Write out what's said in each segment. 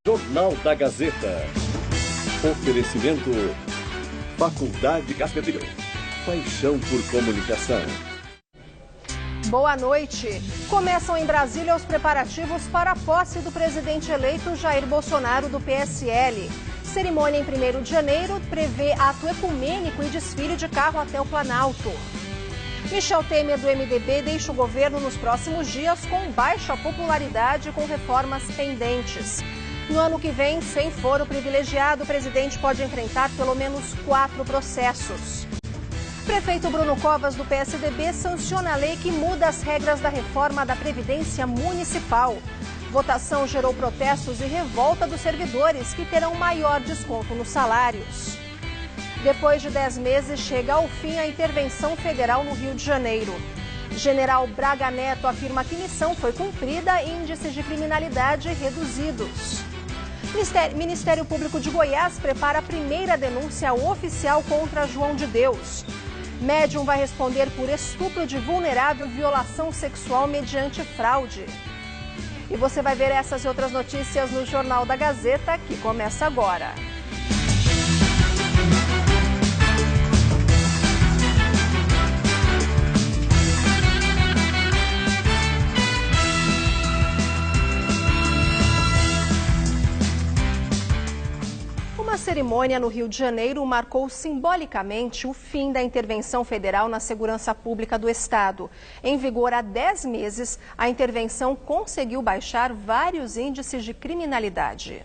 Jornal da Gazeta. Oferecimento Faculdade Cascavel. Paixão por comunicação. Boa noite. Começam em Brasília os preparativos para a posse do presidente eleito Jair Bolsonaro do PSL. Cerimônia em 1º de janeiro prevê ato ecumênico e desfile de carro até o Planalto. Michel Temer, do MDB, deixa o governo nos próximos dias com baixa popularidade e com reformas pendentes. No ano que vem, sem foro privilegiado, o presidente pode enfrentar pelo menos 4 processos. Prefeito Bruno Covas, do PSDB, sanciona a lei que muda as regras da reforma da Previdência Municipal. Votação gerou protestos e revolta dos servidores, que terão maior desconto nos salários. Depois de 10 meses, chega ao fim a intervenção federal no Rio de Janeiro. General Braga Neto afirma que missão foi cumprida e índices de criminalidade reduzidos. Ministério Público de Goiás prepara a primeira denúncia oficial contra João de Deus. Médium vai responder por estupro de vulnerável e violação sexual mediante fraude. E você vai ver essas e outras notícias no Jornal da Gazeta, que começa agora. Uma cerimônia no Rio de Janeiro marcou simbolicamente o fim da intervenção federal na segurança pública do Estado. Em vigor há 10 meses, a intervenção conseguiu baixar vários índices de criminalidade.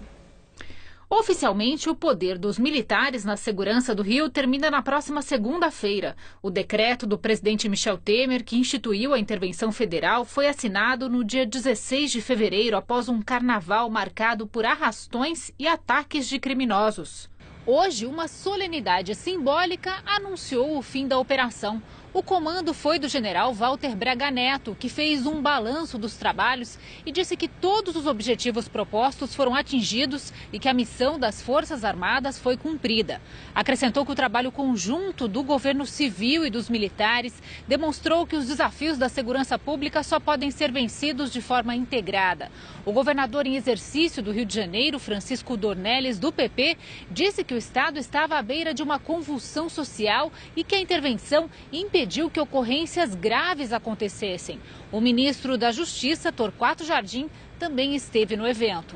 Oficialmente, o poder dos militares na segurança do Rio termina na próxima segunda-feira. O decreto do presidente Michel Temer, que instituiu a intervenção federal, foi assinado no dia 16 de fevereiro, após um carnaval marcado por arrastões e ataques de criminosos. Hoje, uma solenidade simbólica anunciou o fim da operação. O comando foi do general Walter Braga Neto, que fez um balanço dos trabalhos e disse que todos os objetivos propostos foram atingidos e que a missão das Forças Armadas foi cumprida. Acrescentou que o trabalho conjunto do governo civil e dos militares demonstrou que os desafios da segurança pública só podem ser vencidos de forma integrada. O governador em exercício do Rio de Janeiro, Francisco Dornelles, do PP, disse que o Estado estava à beira de uma convulsão social e que a intervenção impediu que ocorrências graves acontecessem. O ministro da Justiça, Torquato Jardim, também esteve no evento.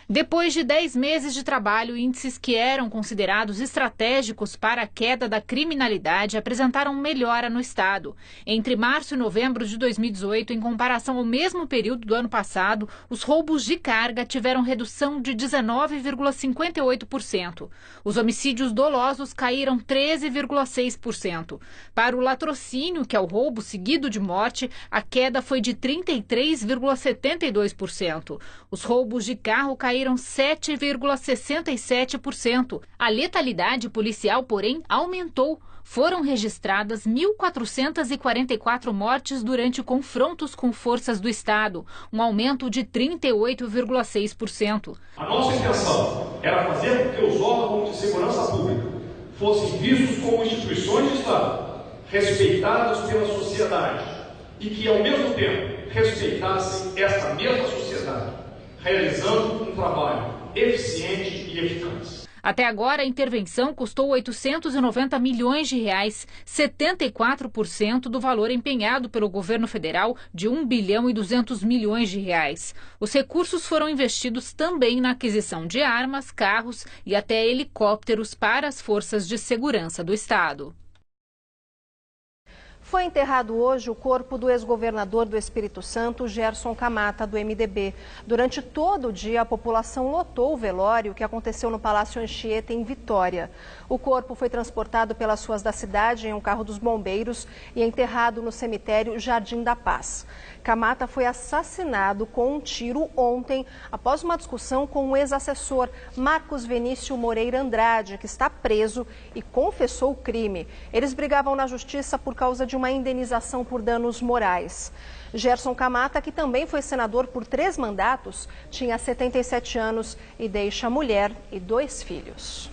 Depois de 10 meses de trabalho, índices que eram considerados estratégicos para a queda da criminalidade apresentaram melhora no estado. Entre março e novembro de 2018, em comparação ao mesmo período do ano passado, os roubos de carga tiveram redução de 19,58%. Os homicídios dolosos caíram 13,6%. Para o latrocínio, que é o roubo seguido de morte, a queda foi de 33,72%. Os roubos de carro caíram 7,67%. A letalidade policial, porém, aumentou. Foram registradas 1.444 mortes durante confrontos com forças do Estado, um aumento de 38,6%. A nossa intenção era fazer com que os órgãos de segurança pública fossem vistos como instituições de Estado, respeitadas pela sociedade e que, ao mesmo tempo, respeitassem esta mesma sociedade, realizando um trabalho eficiente e eficaz. Até agora, a intervenção custou R$ 890 milhões, 74% do valor empenhado pelo governo federal de R$ 1 bilhão e 200 milhões. Os recursos foram investidos também na aquisição de armas, carros e até helicópteros para as forças de segurança do Estado. Foi enterrado hoje o corpo do ex-governador do Espírito Santo, Gerson Camata, do MDB. Durante todo o dia, a população lotou o velório que aconteceu no Palácio Anchieta, em Vitória. O corpo foi transportado pelas ruas da cidade em um carro dos bombeiros e enterrado no cemitério Jardim da Paz. Camata foi assassinado com um tiro ontem, após uma discussão com o ex-assessor Marcos Venício Moreira Andrade, que está preso e confessou o crime. Eles brigavam na justiça por causa de uma indenização por danos morais. Gerson Camata, que também foi senador por 3 mandatos, tinha 77 anos e deixa mulher e 2 filhos.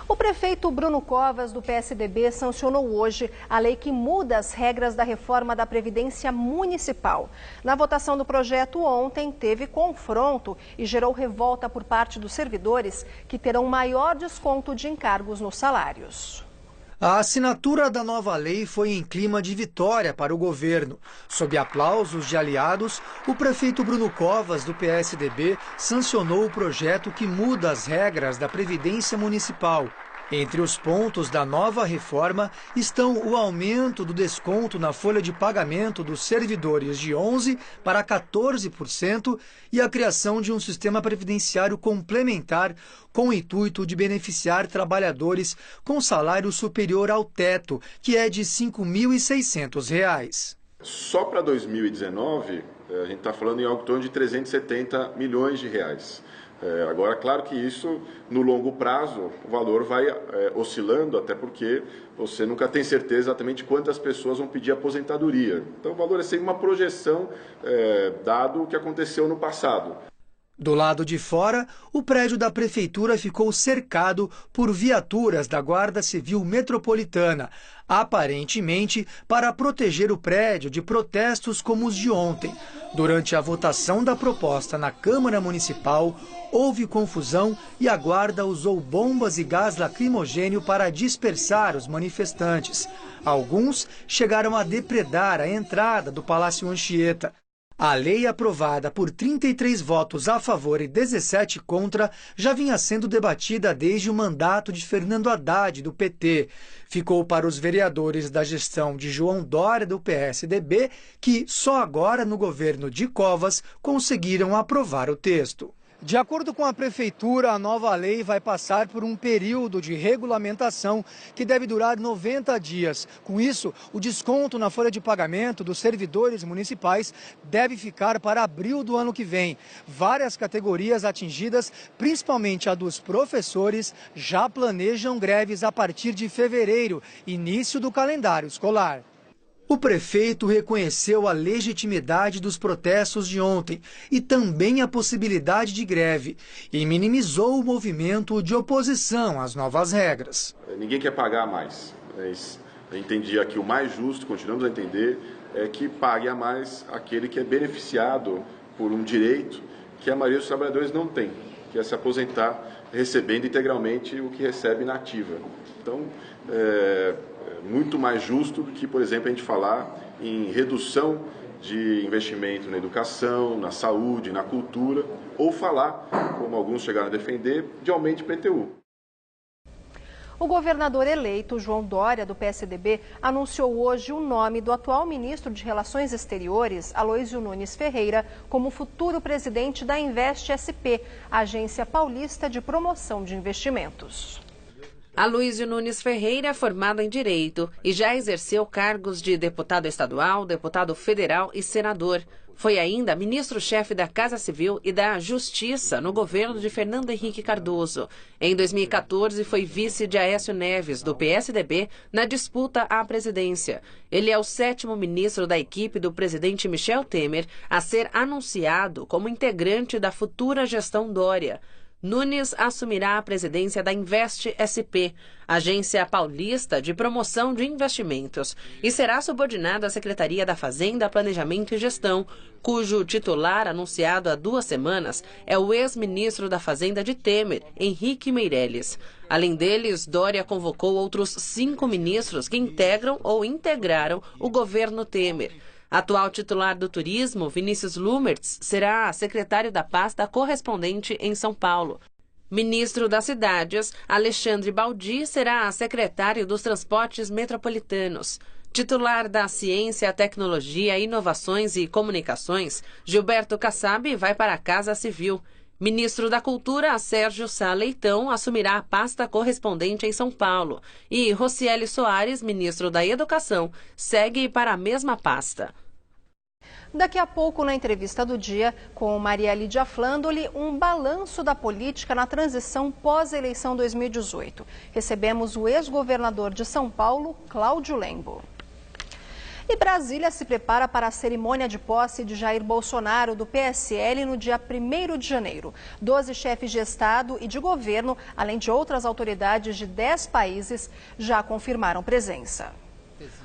O prefeito Bruno Covas, do PSDB, sancionou hoje a lei que muda as regras da reforma da Previdência Municipal. Na votação do projeto ontem, teve confronto e gerou revolta por parte dos servidores, que terão maior desconto de encargos nos salários. A assinatura da nova lei foi em clima de vitória para o governo. Sob aplausos de aliados, o prefeito Bruno Covas, do PSDB, sancionou o projeto que muda as regras da Previdência Municipal. Entre os pontos da nova reforma estão o aumento do desconto na folha de pagamento dos servidores de 11% para 14% e a criação de um sistema previdenciário complementar com o intuito de beneficiar trabalhadores com salário superior ao teto, que é de R$ 5.600. Só para 2019, a gente está falando em algo em torno de 370 milhões de reais. Agora, claro que isso, no longo prazo, o valor vai oscilando, até porque você nunca tem certeza exatamente quantas pessoas vão pedir aposentadoria. Então, o valor é sempre uma projeção, dado o que aconteceu no passado. Do lado de fora, o prédio da prefeitura ficou cercado por viaturas da Guarda Civil Metropolitana, aparentemente para proteger o prédio de protestos como os de ontem. Durante a votação da proposta na Câmara Municipal, houve confusão e a Guarda usou bombas e gás lacrimogêneo para dispersar os manifestantes. Alguns chegaram a depredar a entrada do Palácio Anchieta. A lei, aprovada por 33 votos a favor e 17 contra, já vinha sendo debatida desde o mandato de Fernando Haddad, do PT. Ficou para os vereadores da gestão de João Dória, do PSDB, que só agora, no governo de Covas, conseguiram aprovar o texto. De acordo com a Prefeitura, a nova lei vai passar por um período de regulamentação que deve durar 90 dias. Com isso, o desconto na folha de pagamento dos servidores municipais deve ficar para abril do ano que vem. Várias categorias atingidas, principalmente a dos professores, já planejam greves a partir de fevereiro, início do calendário escolar. O prefeito reconheceu a legitimidade dos protestos de ontem e também a possibilidade de greve e minimizou o movimento de oposição às novas regras. Ninguém quer pagar mais. Eu entendi aqui o mais justo, continuamos a entender, é que pague a mais aquele que é beneficiado por um direito que a maioria dos trabalhadores não tem, que é se aposentar recebendo integralmente o que recebe na ativa. Então, muito mais justo do que, por exemplo, a gente falar em redução de investimento na educação, na saúde, na cultura, ou falar, como alguns chegaram a defender, de aumento de IPTU. O governador eleito, João Dória, do PSDB, anunciou hoje o nome do atual ministro de Relações Exteriores, Aloysio Nunes Ferreira, como futuro presidente da Invest SP, agência paulista de promoção de investimentos. Aloysio Nunes Ferreira é formado em Direito e já exerceu cargos de deputado estadual, deputado federal e senador. Foi ainda ministro-chefe da Casa Civil e da Justiça no governo de Fernando Henrique Cardoso. Em 2014, foi vice de Aécio Neves, do PSDB, na disputa à presidência. Ele é o 7º ministro da equipe do presidente Michel Temer a ser anunciado como integrante da futura gestão Dória. Nunes assumirá a presidência da Invest SP, agência paulista de promoção de investimentos, e será subordinado à Secretaria da Fazenda, Planejamento e Gestão, cujo titular, anunciado há 2 semanas, é o ex-ministro da Fazenda de Temer, Henrique Meirelles. Além deles, Dória convocou outros 5 ministros que integram ou integraram o governo Temer. Atual titular do turismo, Vinícius Lumertz, será secretário da pasta correspondente em São Paulo. Ministro das Cidades, Alexandre Baldi, será secretário dos Transportes Metropolitanos. Titular da Ciência, Tecnologia, Inovações e Comunicações, Gilberto Kassab vai para a Casa Civil. Ministro da Cultura, Sérgio Sá Leitão, assumirá a pasta correspondente em São Paulo. E Rocieli Soares, ministro da Educação, segue para a mesma pasta. Daqui a pouco, na entrevista do dia, com Maria Lídia Flandoli, um balanço da política na transição pós-eleição 2018. Recebemos o ex-governador de São Paulo, Cláudio Lembo. E Brasília se prepara para a cerimônia de posse de Jair Bolsonaro, do PSL, no dia 1º de janeiro. 12 chefes de Estado e de governo, além de outras autoridades de 10 países, já confirmaram presença.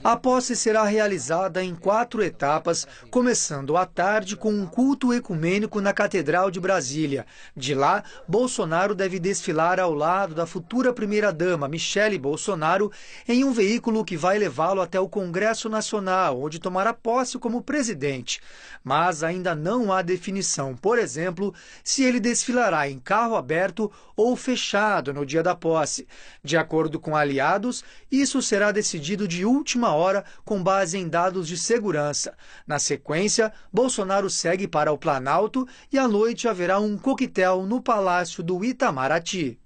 A posse será realizada em 4 etapas, começando à tarde com um culto ecumênico na Catedral de Brasília. De lá, Bolsonaro deve desfilar ao lado da futura primeira-dama, Michele Bolsonaro, em um veículo que vai levá-lo até o Congresso Nacional, onde tomará posse como presidente. Mas ainda não há definição, por exemplo, se ele desfilará em carro aberto ou fechado no dia da posse. De acordo com aliados, isso será decidido de última hora com base em dados de segurança. Na sequência, Bolsonaro segue para o Planalto e à noite haverá um coquetel no Palácio do Itamaraty.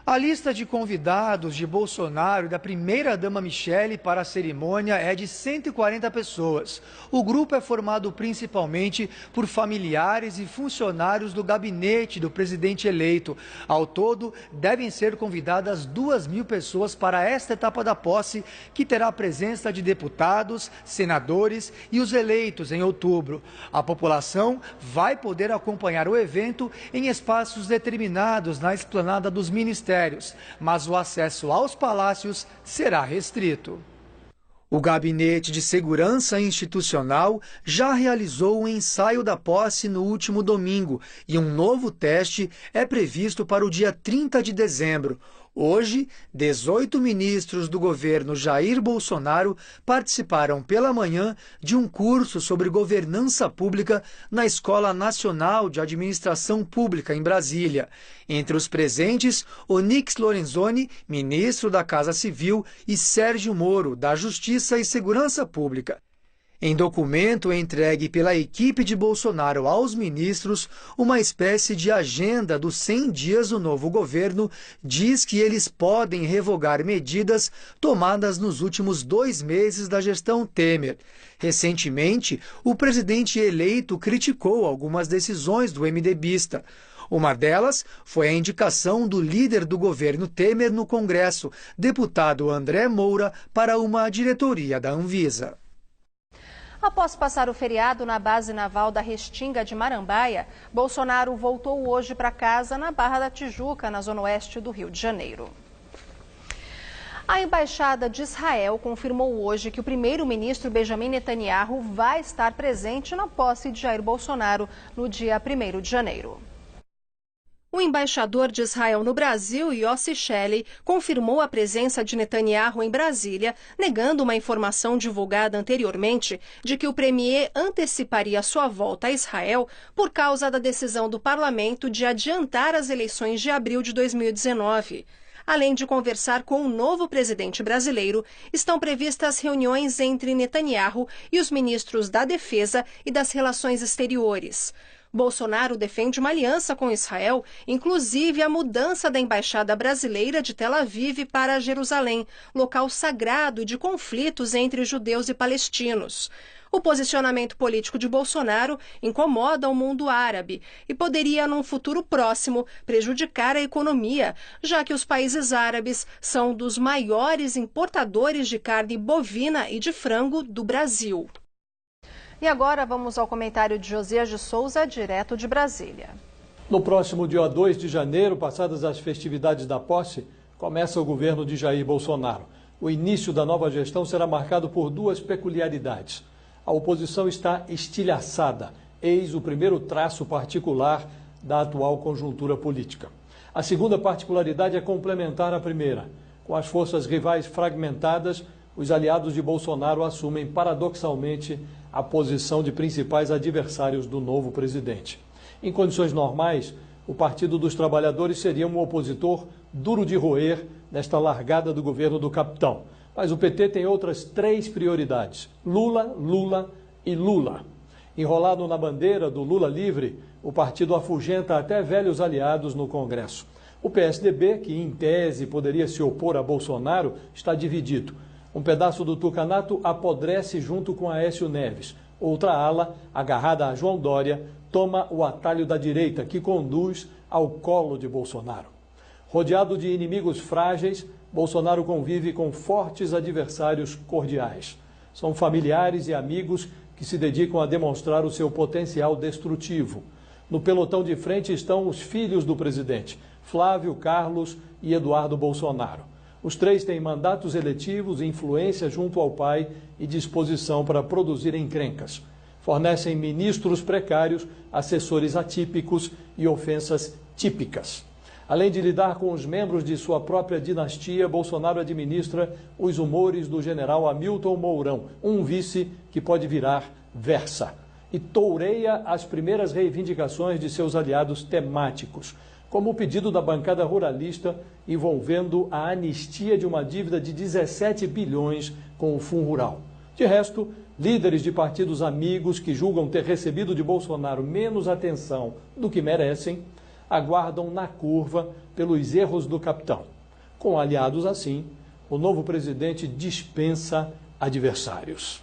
A lista de convidados de Bolsonaro e da primeira-dama Michele para a cerimônia é de 140 pessoas. O grupo é formado principalmente por familiares e funcionários do gabinete do presidente eleito. Ao todo, devem ser convidadas 2.000 pessoas para esta etapa da posse, que terá a presença de deputados, senadores e os eleitos em outubro. A população vai poder acompanhar o evento em espaços determinados na esplanada dos ministérios, mas o acesso aos palácios será restrito. O Gabinete de Segurança Institucional já realizou um ensaio da posse no último domingo e um novo teste é previsto para o dia 30 de dezembro. Hoje, 18 ministros do governo Jair Bolsonaro participaram pela manhã de um curso sobre governança pública na Escola Nacional de Administração Pública, em Brasília. Entre os presentes, Onyx Lorenzoni, ministro da Casa Civil, e Sérgio Moro, da Justiça e Segurança Pública. Em documento entregue pela equipe de Bolsonaro aos ministros, uma espécie de agenda dos 100 dias do novo governo diz que eles podem revogar medidas tomadas nos últimos 2 meses da gestão Temer. Recentemente, o presidente eleito criticou algumas decisões do MDBista. Uma delas foi a indicação do líder do governo Temer no Congresso, deputado André Moura, para uma diretoria da Anvisa. Após passar o feriado na base naval da Restinga de Marambaia, Bolsonaro voltou hoje para casa na Barra da Tijuca, na zona oeste do Rio de Janeiro. A Embaixada de Israel confirmou hoje que o primeiro-ministro Benjamin Netanyahu vai estar presente na posse de Jair Bolsonaro no dia 1º de janeiro. O embaixador de Israel no Brasil, Yossi Shelley, confirmou a presença de Netanyahu em Brasília, negando uma informação divulgada anteriormente de que o premier anteciparia sua volta a Israel por causa da decisão do parlamento de adiantar as eleições de abril de 2019. Além de conversar com o novo presidente brasileiro, estão previstas reuniões entre Netanyahu e os ministros da Defesa e das Relações Exteriores. Bolsonaro defende uma aliança com Israel, inclusive a mudança da embaixada brasileira de Tel Aviv para Jerusalém, local sagrado de conflitos entre judeus e palestinos. O posicionamento político de Bolsonaro incomoda o mundo árabe e poderia, num futuro próximo, prejudicar a economia, já que os países árabes são dos maiores importadores de carne bovina e de frango do Brasil. E agora vamos ao comentário de Josias de Souza, direto de Brasília. No próximo dia 2 de janeiro, passadas as festividades da posse, começa o governo de Jair Bolsonaro. O início da nova gestão será marcado por 2 peculiaridades. A oposição está estilhaçada, eis o primeiro traço particular da atual conjuntura política. A segunda particularidade é complementar à primeira. Com as forças rivais fragmentadas, os aliados de Bolsonaro assumem paradoxalmente a posição de principais adversários do novo presidente. Em condições normais, o Partido dos Trabalhadores seria um opositor duro de roer nesta largada do governo do capitão. Mas o PT tem outras 3 prioridades: Lula, Lula e Lula. Enrolado na bandeira do Lula livre, o partido afugenta até velhos aliados no Congresso. O PSDB, que em tese poderia se opor a Bolsonaro, está dividido. Um pedaço do tucanato apodrece junto com Aécio Neves. Outra ala, agarrada a João Dória, toma o atalho da direita, que conduz ao colo de Bolsonaro. Rodeado de inimigos frágeis, Bolsonaro convive com fortes adversários cordiais. São familiares e amigos que se dedicam a demonstrar o seu potencial destrutivo. No pelotão de frente estão os filhos do presidente, Flávio, Carlos e Eduardo Bolsonaro. Os três têm mandatos eletivos, influência junto ao pai e disposição para produzir encrencas. Fornecem ministros precários, assessores atípicos e ofensas típicas. Além de lidar com os membros de sua própria dinastia, Bolsonaro administra os humores do general Hamilton Mourão, um vice que pode virar Versa, e toureia as primeiras reivindicações de seus aliados temáticos, como o pedido da bancada ruralista envolvendo a anistia de uma dívida de 17 bilhões com o Fundo Rural. De resto, líderes de partidos amigos que julgam ter recebido de Bolsonaro menos atenção do que merecem, aguardam na curva pelos erros do capitão. Com aliados assim, o novo presidente dispensa adversários.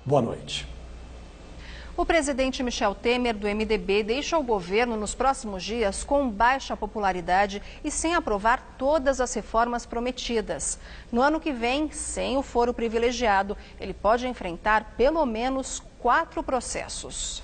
Boa noite. O presidente Michel Temer, do MDB, deixa o governo nos próximos dias com baixa popularidade e sem aprovar todas as reformas prometidas. No ano que vem, sem o foro privilegiado, ele pode enfrentar pelo menos 4 processos.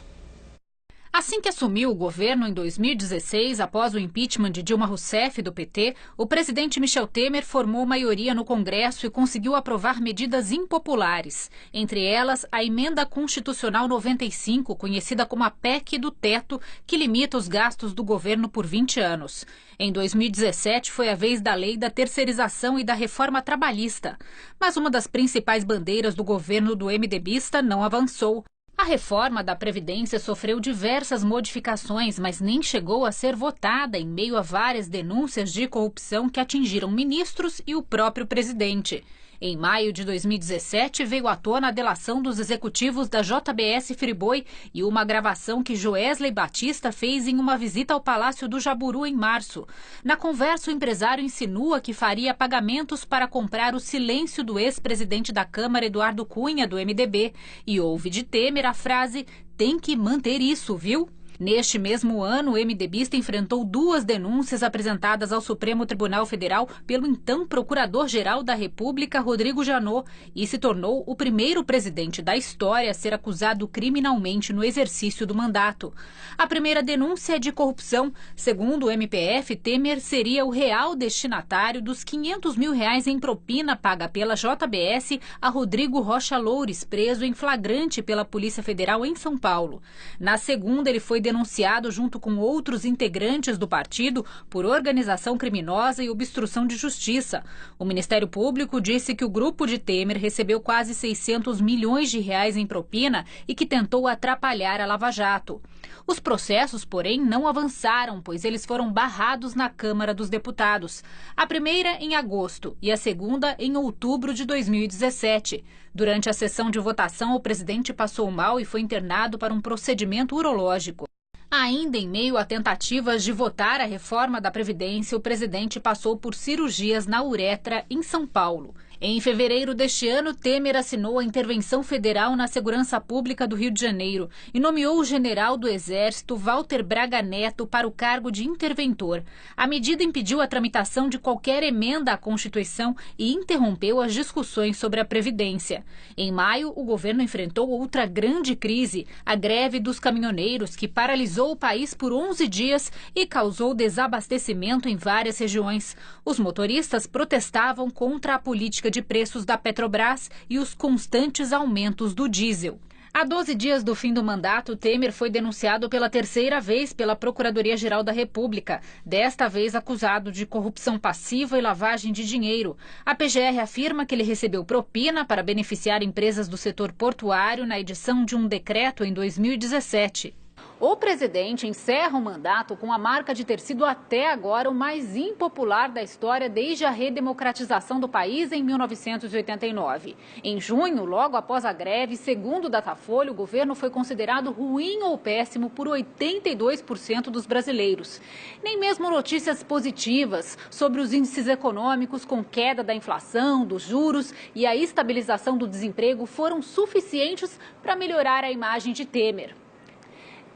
Assim que assumiu o governo em 2016, após o impeachment de Dilma Rousseff do PT, o presidente Michel Temer formou maioria no Congresso e conseguiu aprovar medidas impopulares. Entre elas, a Emenda Constitucional 95, conhecida como a PEC do Teto, que limita os gastos do governo por 20 anos. Em 2017, foi a vez da lei da terceirização e da reforma trabalhista. Mas uma das principais bandeiras do governo do MDBista não avançou. A reforma da Previdência sofreu diversas modificações, mas nem chegou a ser votada em meio a várias denúncias de corrupção que atingiram ministros e o próprio presidente. Em maio de 2017, veio à tona a delação dos executivos da JBS Friboi e uma gravação que Joesley Batista fez em uma visita ao Palácio do Jaburu em março. Na conversa, o empresário insinua que faria pagamentos para comprar o silêncio do ex-presidente da Câmara, Eduardo Cunha, do MDB. E ouve de Temer a frase: "Tem que manter isso, viu?" Neste mesmo ano, o MDBista enfrentou 2 denúncias apresentadas ao Supremo Tribunal Federal pelo então Procurador-Geral da República, Rodrigo Janot, e se tornou o primeiro presidente da história a ser acusado criminalmente no exercício do mandato. A primeira denúncia é de corrupção. Segundo o MPF, Temer seria o real destinatário dos R$500 mil em propina paga pela JBS a Rodrigo Rocha Loures, preso em flagrante pela Polícia Federal em São Paulo. Na segunda, ele foi denunciado junto com outros integrantes do partido por organização criminosa e obstrução de justiça. O Ministério Público disse que o grupo de Temer recebeu quase R$600 milhões em propina e que tentou atrapalhar a Lava Jato. Os processos, porém, não avançaram, pois eles foram barrados na Câmara dos Deputados. A primeira em agosto e a segunda em outubro de 2017. Durante a sessão de votação, o presidente passou mal e foi internado para um procedimento urológico. Ainda em meio a tentativas de votar a reforma da Previdência, o presidente passou por cirurgias na uretra em São Paulo. Em fevereiro deste ano, Temer assinou a intervenção federal na segurança pública do Rio de Janeiro e nomeou o general do Exército, Walter Braga Neto, para o cargo de interventor. A medida impediu a tramitação de qualquer emenda à Constituição e interrompeu as discussões sobre a Previdência. Em maio, o governo enfrentou outra grande crise, a greve dos caminhoneiros, que paralisou o país por 11 dias e causou desabastecimento em várias regiões. Os motoristas protestavam contra a política de preços da Petrobras e os constantes aumentos do diesel. Há 12 dias do fim do mandato, Temer foi denunciado pela terceira vez pela Procuradoria-Geral da República, desta vez acusado de corrupção passiva e lavagem de dinheiro. A PGR afirma que ele recebeu propina para beneficiar empresas do setor portuário na edição de um decreto em 2017. O presidente encerra o mandato com a marca de ter sido até agora o mais impopular da história desde a redemocratização do país em 1989. Em junho, logo após a greve, segundo o Datafolha, o governo foi considerado ruim ou péssimo por 82% dos brasileiros. Nem mesmo notícias positivas sobre os índices econômicos com queda da inflação, dos juros e a estabilização do desemprego foram suficientes para melhorar a imagem de Temer.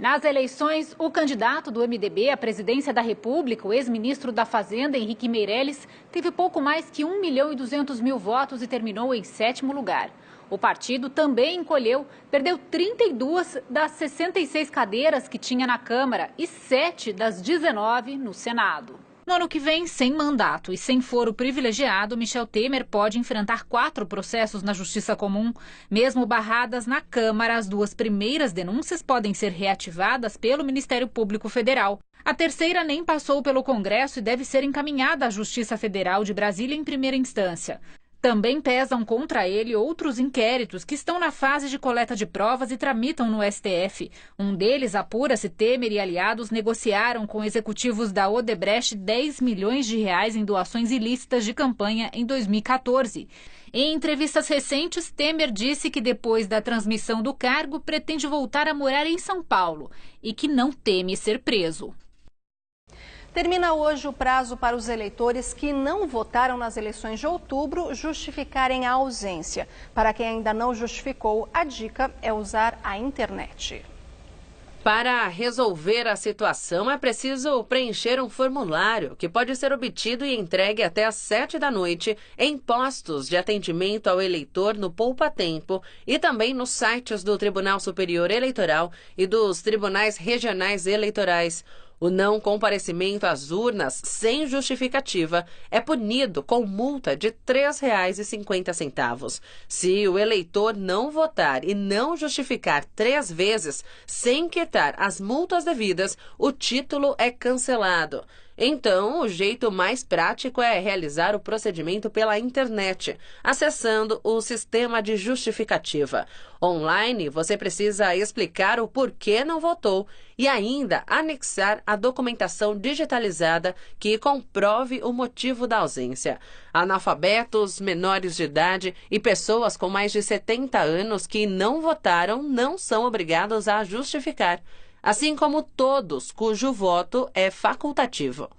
Nas eleições, o candidato do MDB à presidência da República, o ex-ministro da Fazenda, Henrique Meirelles, teve pouco mais que 1.200.000 votos e terminou em 7º lugar. O partido também encolheu, perdeu 32 das 66 cadeiras que tinha na Câmara e 7 das 19 no Senado. No ano que vem, sem mandato e sem foro privilegiado, Michel Temer pode enfrentar 4 processos na Justiça Comum. Mesmo barradas na Câmara, as 2 primeiras denúncias podem ser reativadas pelo Ministério Público Federal. A terceira nem passou pelo Congresso e deve ser encaminhada à Justiça Federal de Brasília em primeira instância. Também pesam contra ele outros inquéritos que estão na fase de coleta de provas e tramitam no STF. Um deles apura se Temer e aliados negociaram com executivos da Odebrecht 10 milhões de reais em doações ilícitas de campanha em 2014. Em entrevistas recentes, Temer disse que depois da transmissão do cargo pretende voltar a morar em São Paulo e que não teme ser preso. Termina hoje o prazo para os eleitores que não votaram nas eleições de outubro justificarem a ausência. Para quem ainda não justificou, a dica é usar a internet. Para resolver a situação, é preciso preencher um formulário que pode ser obtido e entregue até às 7 da noite em postos de atendimento ao eleitor no Poupa Tempo e também nos sites do Tribunal Superior Eleitoral e dos Tribunais Regionais Eleitorais. O não comparecimento às urnas sem justificativa é punido com multa de R$ 3,50. Se o eleitor não votar e não justificar 3 vezes sem quitar as multas devidas, o título é cancelado. Então, o jeito mais prático é realizar o procedimento pela internet, acessando o sistema de justificativa. Online, você precisa explicar o porquê não votou e ainda anexar a documentação digitalizada que comprove o motivo da ausência. Analfabetos, menores de idade e pessoas com mais de 70 anos que não votaram não são obrigados a justificar, assim como todos cujo voto é facultativo.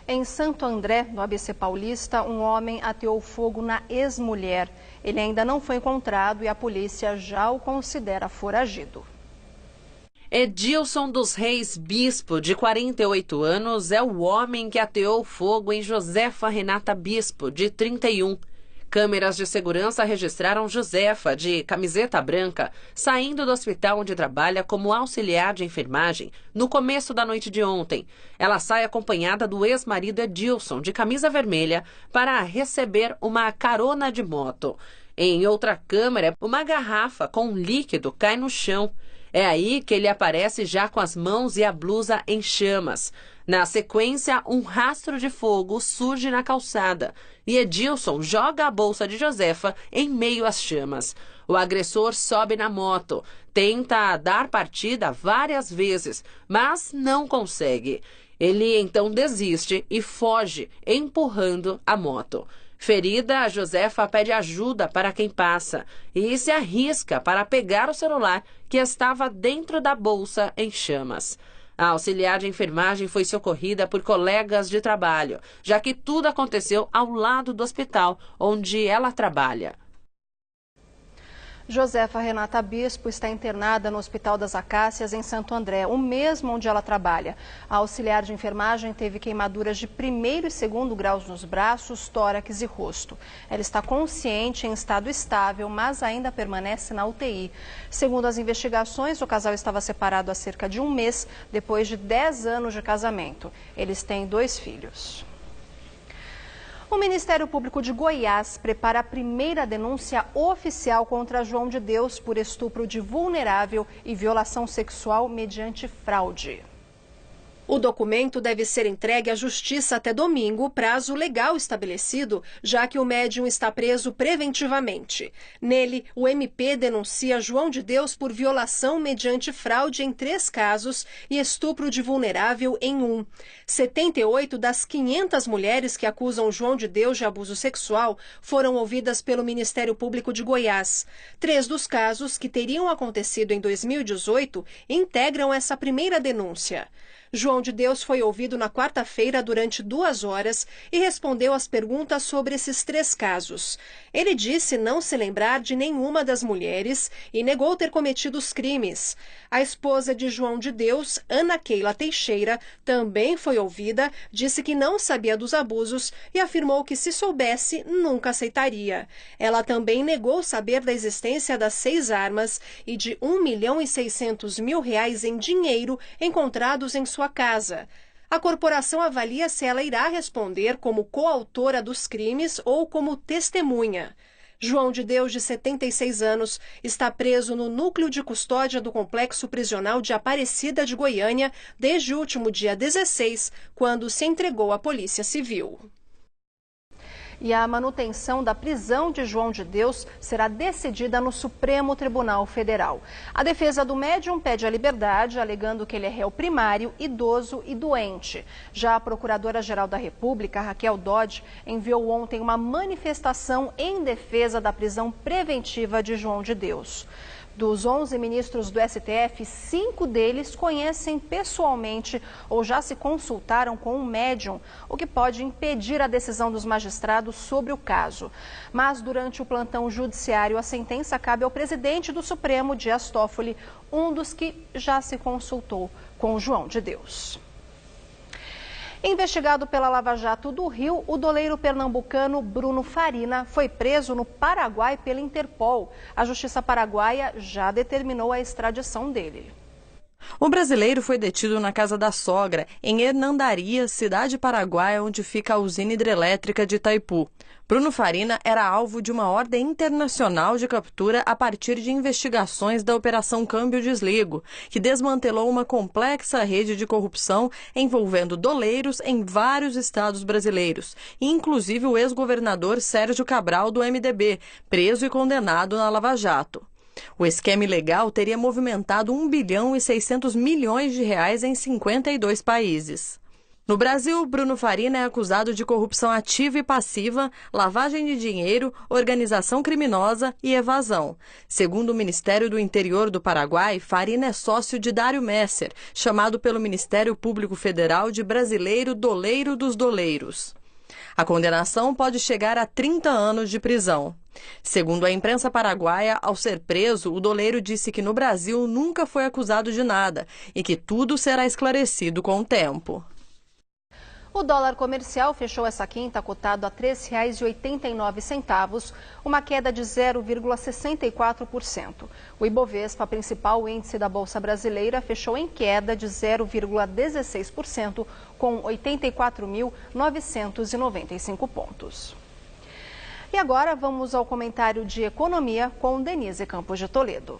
Em Santo André, no ABC Paulista, um homem ateou fogo na ex-mulher. Ele ainda não foi encontrado e a polícia já o considera foragido. Edilson dos Reis Bispo, de 48 anos, é o homem que ateou fogo em Josefa Renata Bispo, de 31. Câmeras de segurança registraram Josefa, de camiseta branca, saindo do hospital onde trabalha como auxiliar de enfermagem no começo da noite de ontem. Ela sai acompanhada do ex-marido Edilson, de camisa vermelha, para receber uma carona de moto. Em outra câmera, uma garrafa com líquido cai no chão. É aí que ele aparece já com as mãos e a blusa em chamas. Na sequência, um rastro de fogo surge na calçada e Edilson joga a bolsa de Josefa em meio às chamas. O agressor sobe na moto, tenta dar partida várias vezes, mas não consegue. Ele então desiste e foge, empurrando a moto. Ferida, a Josefa pede ajuda para quem passa e se arrisca para pegar o celular que estava dentro da bolsa em chamas. A auxiliar de enfermagem foi socorrida por colegas de trabalho, já que tudo aconteceu ao lado do hospital onde ela trabalha. Josefa Renata Bispo está internada no Hospital das Acácias, em Santo André, o mesmo onde ela trabalha. A auxiliar de enfermagem teve queimaduras de 1º e 2º graus nos braços, tórax e rosto. Ela está consciente, em estado estável, mas ainda permanece na UTI. Segundo as investigações, o casal estava separado há cerca de 1 mês, depois de 10 anos de casamento. Eles têm 2 filhos. O Ministério Público de Goiás prepara a primeira denúncia oficial contra João de Deus por estupro de vulnerável e violação sexual mediante fraude. O documento deve ser entregue à Justiça até domingo, prazo legal estabelecido, já que o médium está preso preventivamente. Nele, o MP denuncia João de Deus por violação mediante fraude em 3 casos e estupro de vulnerável em 1. 78 das 500 mulheres que acusam João de Deus de abuso sexual foram ouvidas pelo Ministério Público de Goiás. 3 dos casos, que teriam acontecido em 2018, integram essa primeira denúncia. João de Deus foi ouvido na quarta-feira durante 2 horas e respondeu às perguntas sobre esses 3 casos. Ele disse não se lembrar de nenhuma das mulheres e negou ter cometido os crimes. A esposa de João de Deus, Ana Keila Teixeira, também foi ouvida, disse que não sabia dos abusos e afirmou que, se soubesse, nunca aceitaria. Ela também negou saber da existência das 6 armas e de R$1.600.000 em dinheiro encontrados em sua casa. A corporação avalia se ela irá responder como coautora dos crimes ou como testemunha. João de Deus, de 76 anos, está preso no núcleo de custódia do Complexo Prisional de Aparecida de Goiânia desde o último dia 16, quando se entregou à Polícia Civil. E a manutenção da prisão de João de Deus será decidida no Supremo Tribunal Federal. A defesa do médium pede a liberdade, alegando que ele é réu primário, idoso e doente. Já a Procuradora-Geral da República, Raquel Dodge, enviou ontem uma manifestação em defesa da prisão preventiva de João de Deus. Dos 11 ministros do STF, 5 deles conhecem pessoalmente ou já se consultaram com um médium, o que pode impedir a decisão dos magistrados sobre o caso. Mas, durante o plantão judiciário, a sentença cabe ao presidente do Supremo, Dias Toffoli, um dos que já se consultou com João de Deus. Investigado pela Lava Jato do Rio, o doleiro pernambucano Bruno Farina foi preso no Paraguai pela Interpol. A Justiça Paraguaia já determinou a extradição dele. O brasileiro foi detido na casa da sogra, em Hernandaria, cidade paraguaia onde fica a usina hidrelétrica de Itaipu. Bruno Farina era alvo de uma ordem internacional de captura a partir de investigações da Operação Câmbio Desligo, que desmantelou uma complexa rede de corrupção envolvendo doleiros em vários estados brasileiros, inclusive o ex-governador Sérgio Cabral do MDB, preso e condenado na Lava Jato. O esquema ilegal teria movimentado R$1 bilhão e 600 milhões em 52 países. No Brasil, Bruno Farina é acusado de corrupção ativa e passiva, lavagem de dinheiro, organização criminosa e evasão. Segundo o Ministério do Interior do Paraguai, Farina é sócio de Dário Messer, chamado pelo Ministério Público Federal de Brasileiro Doleiro dos Doleiros. A condenação pode chegar a 30 anos de prisão. Segundo a imprensa paraguaia, ao ser preso, o doleiro disse que no Brasil nunca foi acusado de nada e que tudo será esclarecido com o tempo. O dólar comercial fechou essa quinta cotado a R$ 3,89, uma queda de 0,64%. O Ibovespa, principal índice da Bolsa Brasileira, fechou em queda de 0,16%, com 84.995 pontos. E agora vamos ao comentário de economia com Denise Campos de Toledo.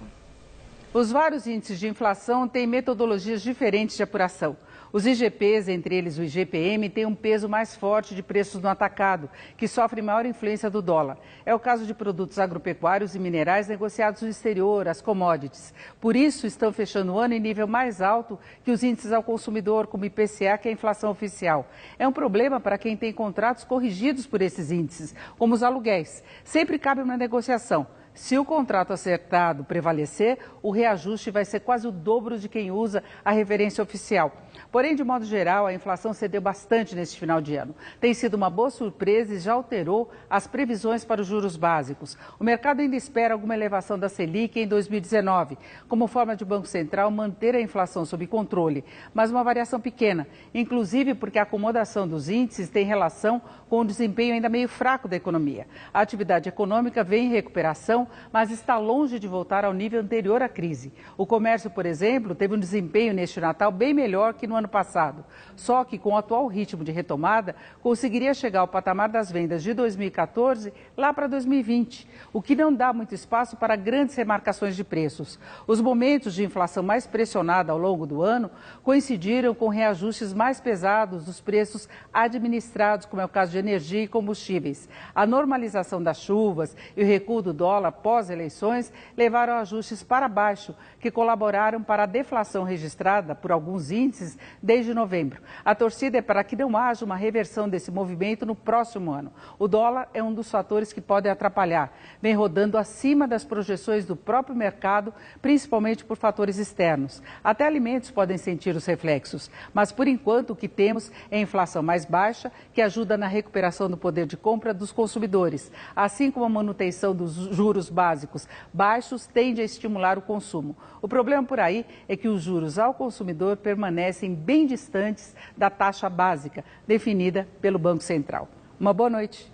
Os vários índices de inflação têm metodologias diferentes de apuração. Os IGPs, entre eles o IGPM, têm um peso mais forte de preços no atacado, que sofre maior influência do dólar. É o caso de produtos agropecuários e minerais negociados no exterior, as commodities. Por isso, estão fechando o ano em nível mais alto que os índices ao consumidor, como o IPCA, que é a inflação oficial. É um problema para quem tem contratos corrigidos por esses índices, como os aluguéis. Sempre cabe uma negociação. Se o contrato acertado prevalecer, o reajuste vai ser quase o dobro de quem usa a referência oficial. Porém, de modo geral, a inflação cedeu bastante neste final de ano. Tem sido uma boa surpresa e já alterou as previsões para os juros básicos. O mercado ainda espera alguma elevação da Selic em 2019, como forma de o Banco Central manter a inflação sob controle, mas uma variação pequena, inclusive porque a acomodação dos índices tem relação com o desempenho ainda meio fraco da economia. A atividade econômica vem em recuperação, mas está longe de voltar ao nível anterior à crise. O comércio, por exemplo, teve um desempenho neste Natal bem melhor que no ano passado. Só que, com o atual ritmo de retomada, conseguiria chegar ao patamar das vendas de 2014 lá para 2020, o que não dá muito espaço para grandes remarcações de preços. Os momentos de inflação mais pressionada ao longo do ano coincidiram com reajustes mais pesados dos preços administrados, como é o caso de energia e combustíveis. A normalização das chuvas e o recuo do dólar pós-eleições levaram a ajustes para baixo, que colaboraram para a deflação registrada por alguns índices países desde novembro. A torcida é para que não haja uma reversão desse movimento no próximo ano. O dólar é um dos fatores que podem atrapalhar. Vem rodando acima das projeções do próprio mercado, principalmente por fatores externos. Até alimentos podem sentir os reflexos. Mas, por enquanto, o que temos é inflação mais baixa, que ajuda na recuperação do poder de compra dos consumidores. Assim como a manutenção dos juros básicos baixos tende a estimular o consumo. O problema por aí é que os juros ao consumidor permanecem bem distantes da taxa básica, definida pelo Banco Central. Uma boa noite.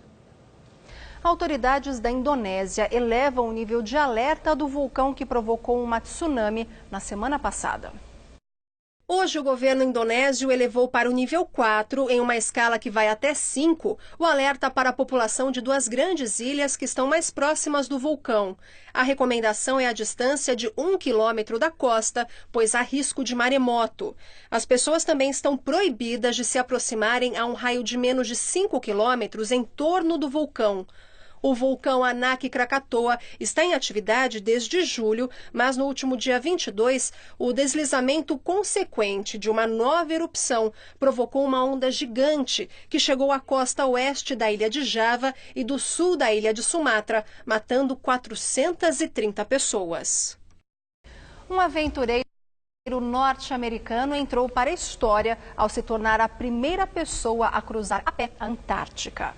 Autoridades da Indonésia elevam o nível de alerta do vulcão que provocou uma tsunami na semana passada. Hoje, o governo indonésio elevou para o nível 4, em uma escala que vai até 5, o alerta para a população de duas grandes ilhas que estão mais próximas do vulcão. A recomendação é a distância de 1 quilômetro da costa, pois há risco de maremoto. As pessoas também estão proibidas de se aproximarem a um raio de menos de 5 quilômetros em torno do vulcão. O vulcão Anak Krakatoa está em atividade desde julho, mas no último dia 22, o deslizamento consequente de uma nova erupção provocou uma onda gigante que chegou à costa oeste da ilha de Java e do sul da ilha de Sumatra, matando 430 pessoas. Um aventureiro norte-americano entrou para a história ao se tornar a primeira pessoa a cruzar a pé a Antártica.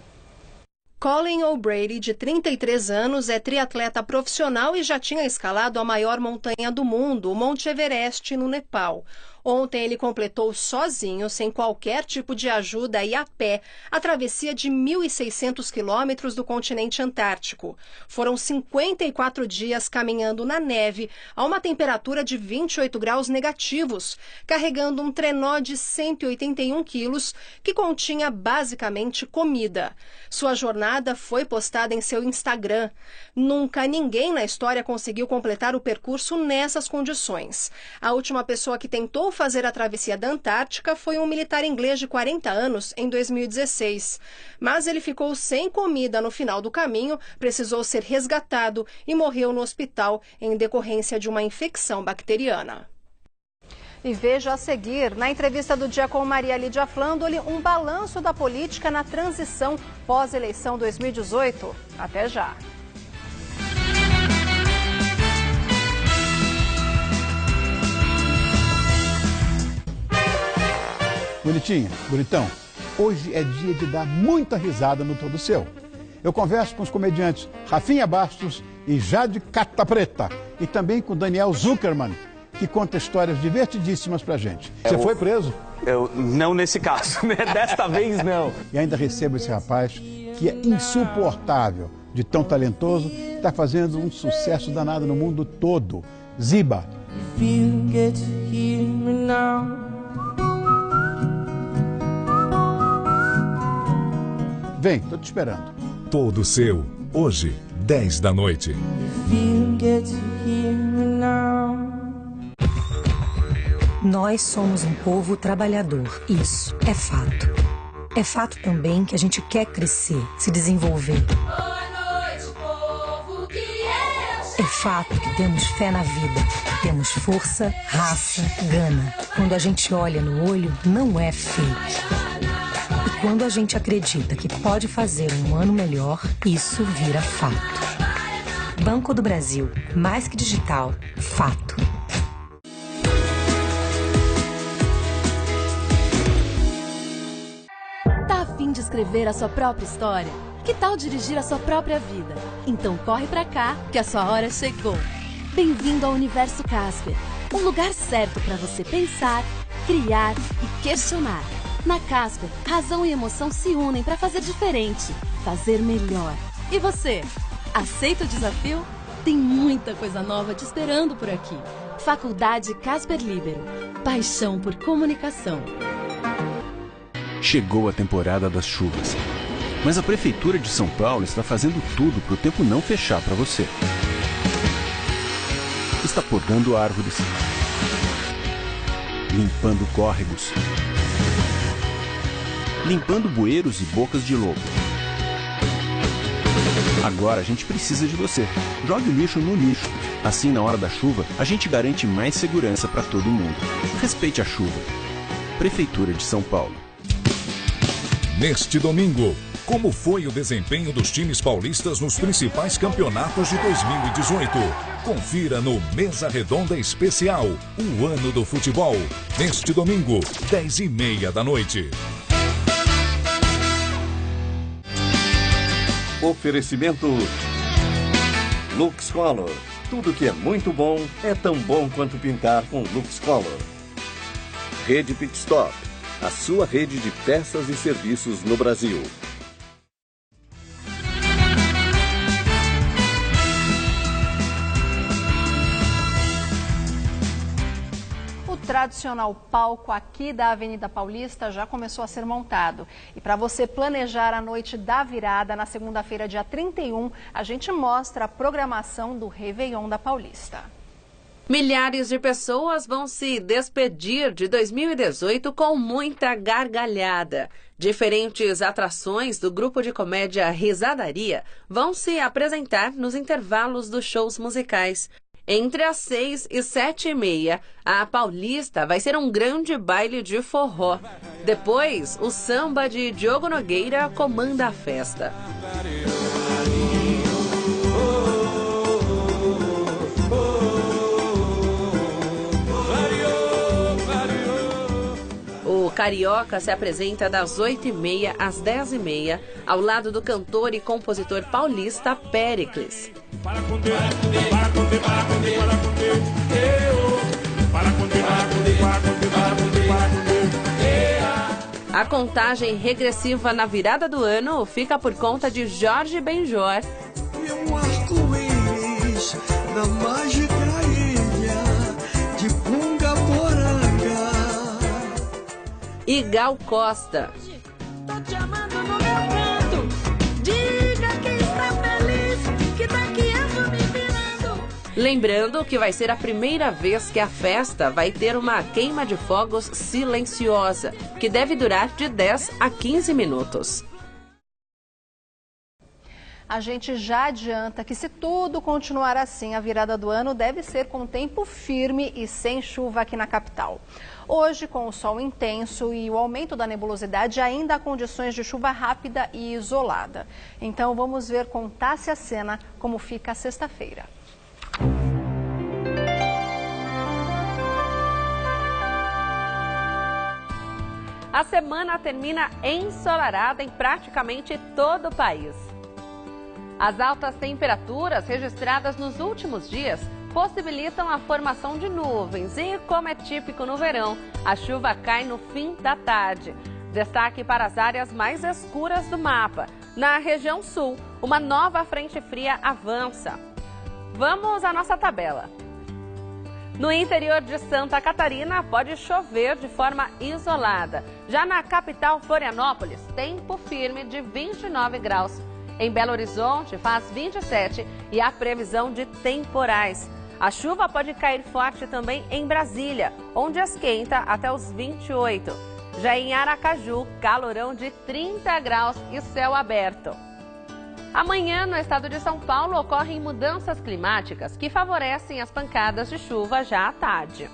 Colin O'Brady, de 33 anos, é triatleta profissional e já tinha escalado a maior montanha do mundo, o Monte Everest, no Nepal. Ontem ele completou sozinho, sem qualquer tipo de ajuda e a pé, a travessia de 1.600 quilômetros do continente antártico. Foram 54 dias caminhando na neve, a uma temperatura de 28 graus negativos, carregando um trenó de 181 quilos, que continha basicamente comida. Sua jornada foi postada em seu Instagram. Nunca ninguém na história conseguiu completar o percurso nessas condições. A última pessoa que tentou fazer a travessia da Antártica foi um militar inglês de 40 anos em 2016. Mas ele ficou sem comida no final do caminho, precisou ser resgatado e morreu no hospital em decorrência de uma infecção bacteriana. E veja a seguir, na entrevista do dia com Maria Lídia Flandoli, um balanço da política na transição pós-eleição 2018. Até já! Bonitinha, bonitão, hoje é dia de dar muita risada no Todo Seu. Eu converso com os comediantes Rafinha Bastos e Jade Cata Preta e também com Daniel Zuckerman, que conta histórias divertidíssimas pra gente. Você foi preso? Eu não nesse caso, né? Desta vez não. E ainda recebo esse rapaz que é insuportável, de tão talentoso, que está fazendo um sucesso danado no mundo todo. Ziba. Vem, tô te esperando. Todo Seu, hoje, 10 da noite. Nós somos um povo trabalhador, isso é fato. É fato também que a gente quer crescer, se desenvolver. É fato que temos fé na vida, temos força, raça, gana. Quando a gente olha no olho, não é fake. E quando a gente acredita que pode fazer um ano melhor, isso vira fato. Banco do Brasil, mais que digital, fato. Tá a fim de escrever a sua própria história? Que tal dirigir a sua própria vida? Então corre pra cá, que a sua hora chegou. Bem-vindo ao Universo Casper, um lugar certo para você pensar, criar e questionar. Na Casper, razão e emoção se unem para fazer diferente, fazer melhor. E você, aceita o desafio? Tem muita coisa nova te esperando por aqui. Faculdade Casper Líbero. Paixão por comunicação. Chegou a temporada das chuvas. Mas a Prefeitura de São Paulo está fazendo tudo para o tempo não fechar para você. Está podando árvores, limpando córregos, limpando bueiros e bocas de lobo. Agora a gente precisa de você. Jogue o lixo no lixo. Assim, na hora da chuva, a gente garante mais segurança para todo mundo. Respeite a chuva. Prefeitura de São Paulo. Neste domingo, como foi o desempenho dos times paulistas nos principais campeonatos de 2018? Confira no Mesa Redonda Especial, o Ano do Futebol. Neste domingo, 10h30 da noite. Oferecimento Lux Color. Tudo que é muito bom é tão bom quanto pintar com Lux Color. Rede Pit Stop, a sua rede de peças e serviços no Brasil. O tradicional palco aqui da Avenida Paulista já começou a ser montado. E para você planejar a noite da virada, na segunda-feira, dia 31, a gente mostra a programação do Réveillon da Paulista. Milhares de pessoas vão se despedir de 2018 com muita gargalhada. Diferentes atrações do grupo de comédia Risadaria vão se apresentar nos intervalos dos shows musicais. Entre as 6 e 7h30, a Paulista vai ser um grande baile de forró. Depois, o samba de Diogo Nogueira comanda a festa. O Carioca se apresenta das 8h30 às 10h30, ao lado do cantor e compositor paulista Péricles. A contagem regressiva na virada do ano fica por conta de Jorge Benjor. Um arco-íris na mágica ilha de Pungaporanga. E Gal Costa. Tô te amando no meu canto. Diga que está feliz, que daqui eu vou me virando. Lembrando que vai ser a primeira vez que a festa vai ter uma queima de fogos silenciosa, que deve durar de 10 a 15 minutos. A gente já adianta que, se tudo continuar assim, a virada do ano deve ser com tempo firme e sem chuva aqui na capital. Hoje, com o sol intenso e o aumento da nebulosidade, ainda há condições de chuva rápida e isolada. Então, vamos ver com Tássia Sena como fica a sexta-feira. A semana termina ensolarada em praticamente todo o país. As altas temperaturas registradas nos últimos dias possibilitam a formação de nuvens e, como é típico no verão, a chuva cai no fim da tarde. Destaque para as áreas mais escuras do mapa. Na região sul, uma nova frente fria avança. Vamos à nossa tabela. No interior de Santa Catarina, pode chover de forma isolada. Já na capital, Florianópolis, tempo firme de 29 graus. Em Belo Horizonte, faz 27 e há previsão de temporais. A chuva pode cair forte também em Brasília, onde esquenta até os 28. Já em Aracaju, calorão de 30 graus e céu aberto. Amanhã, no estado de São Paulo, ocorrem mudanças climáticas que favorecem as pancadas de chuva já à tarde.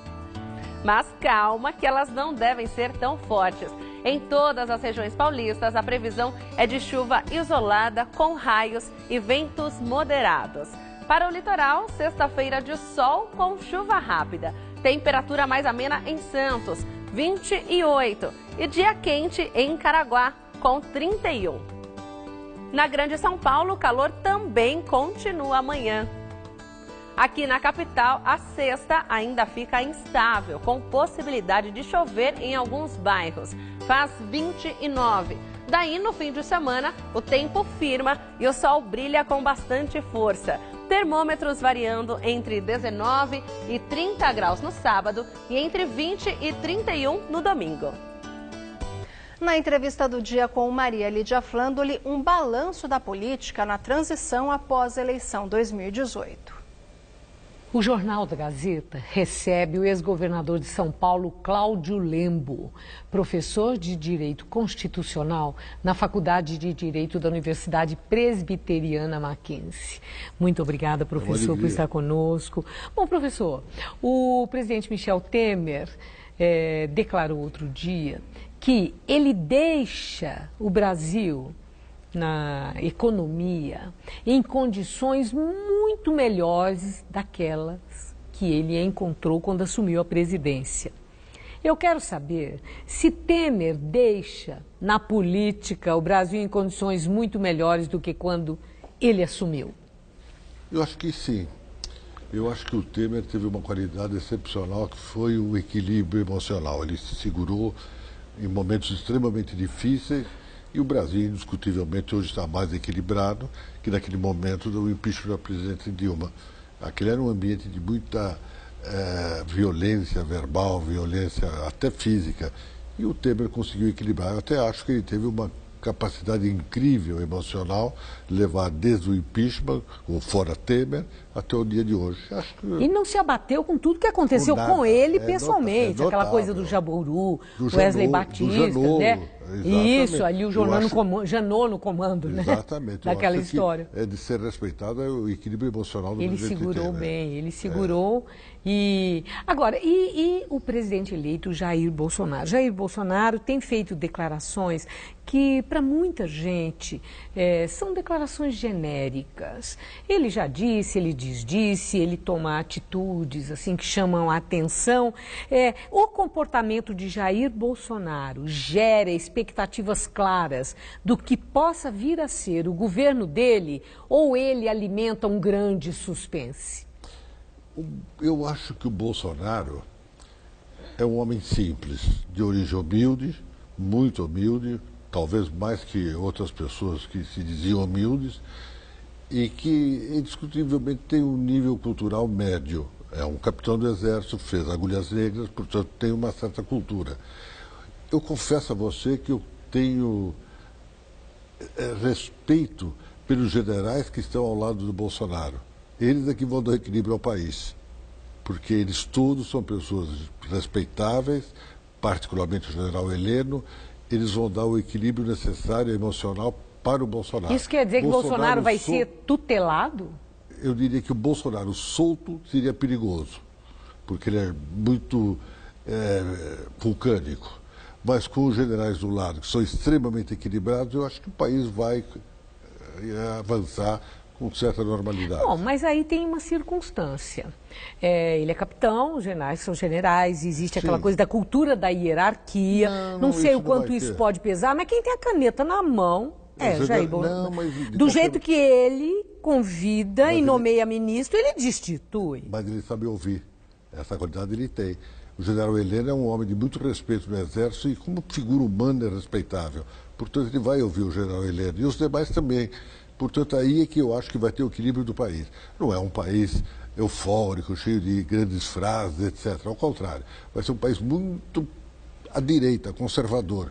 Mas calma, que elas não devem ser tão fortes. Em todas as regiões paulistas, a previsão é de chuva isolada, com raios e ventos moderados. Para o litoral, sexta-feira de sol com chuva rápida. Temperatura mais amena em Santos, 28. E dia quente em Caraguá, com 31. Na Grande São Paulo, o calor também continua amanhã. Aqui na capital, a sexta ainda fica instável, com possibilidade de chover em alguns bairros. Faz 29. Daí, no fim de semana, o tempo firma e o sol brilha com bastante força. Termômetros variando entre 19 e 30 graus no sábado e entre 20 e 31 no domingo. Na entrevista do dia com Maria Lídia Flandoli, um balanço da política na transição após a eleição 2018. O Jornal da Gazeta recebe o ex-governador de São Paulo, Cláudio Lembo, professor de Direito Constitucional na Faculdade de Direito da Universidade Presbiteriana Mackenzie. Muito obrigada, professor, por estar conosco. Bom, professor, o presidente Michel Temer declarou outro dia que ele deixa o Brasil na economia em condições muito melhores daquelas que ele encontrou quando assumiu a presidência. Eu quero saber se Temer deixa na política o Brasil em condições muito melhores do que quando ele assumiu. Eu acho que sim. Eu acho que o Temer teve uma qualidade excepcional, que foi o equilíbrio emocional. Ele se segurou em momentos extremamente difíceis e o Brasil, indiscutivelmente, hoje está mais equilibrado que naquele momento do impeachment da presidente Dilma. Aquele era um ambiente de muita violência verbal, violência até física. E o Temer conseguiu equilibrar. Eu até acho que ele teve uma capacidade incrível emocional, levar desde o impeachment, ou fora Temer, até o dia de hoje. Acho que... E não se abateu com tudo que aconteceu com ele pessoalmente, aquela coisa do Jaburu, do Wesley Batista, né? Isso, ali o Janot no comando, né? Exatamente. Daquela história. É de ser respeitado é o equilíbrio emocional do presidente Temer. Ele segurou bem, ele segurou. E agora, e o presidente eleito Jair Bolsonaro? Jair Bolsonaro tem feito declarações que, para muita gente, são declarações genéricas. Ele já disse, ele desdisse, ele toma atitudes assim que chamam a atenção. O comportamento de Jair Bolsonaro gera expectativas claras do que possa vir a ser o governo dele, ou ele alimenta um grande suspense? Eu acho que o Bolsonaro é um homem simples, de origem humilde, muito humilde, talvez mais que outras pessoas que se diziam humildes, e que indiscutivelmente tem um nível cultural médio. É um capitão do exército, fez agulhas negras, portanto tem uma certa cultura. Eu confesso a você que eu tenho respeito pelos generais que estão ao lado do Bolsonaro. Eles é que vão dar equilíbrio ao país, porque eles todos são pessoas respeitáveis, particularmente o general Heleno. Eles vão dar o equilíbrio necessário emocional para o Bolsonaro. Isso quer dizer que Bolsonaro vai ser tutelado? Eu diria que o Bolsonaro solto seria perigoso, porque ele é muito vulcânico. Mas com os generais do lado, que são extremamente equilibrados, eu acho que o país vai avançar com certa normalidade. Bom, mas aí tem uma circunstância. Ele é capitão, os generais são generais, existe aquela coisa da cultura da hierarquia. Não sei o quanto isso pode pesar, mas quem tem a caneta na mão Jair Bolsonaro. Do jeito que ele convida e nomeia ministro, ele destitui. Mas ele sabe ouvir. Essa qualidade ele tem. O general Heleno é um homem de muito respeito no Exército e como figura humana é respeitável. Portanto, ele vai ouvir o general Heleno. E os demais também. Portanto, aí é que eu acho que vai ter o equilíbrio do país. Não é um país eufórico, cheio de grandes frases, etc. Ao contrário, vai ser um país muito à direita, conservador.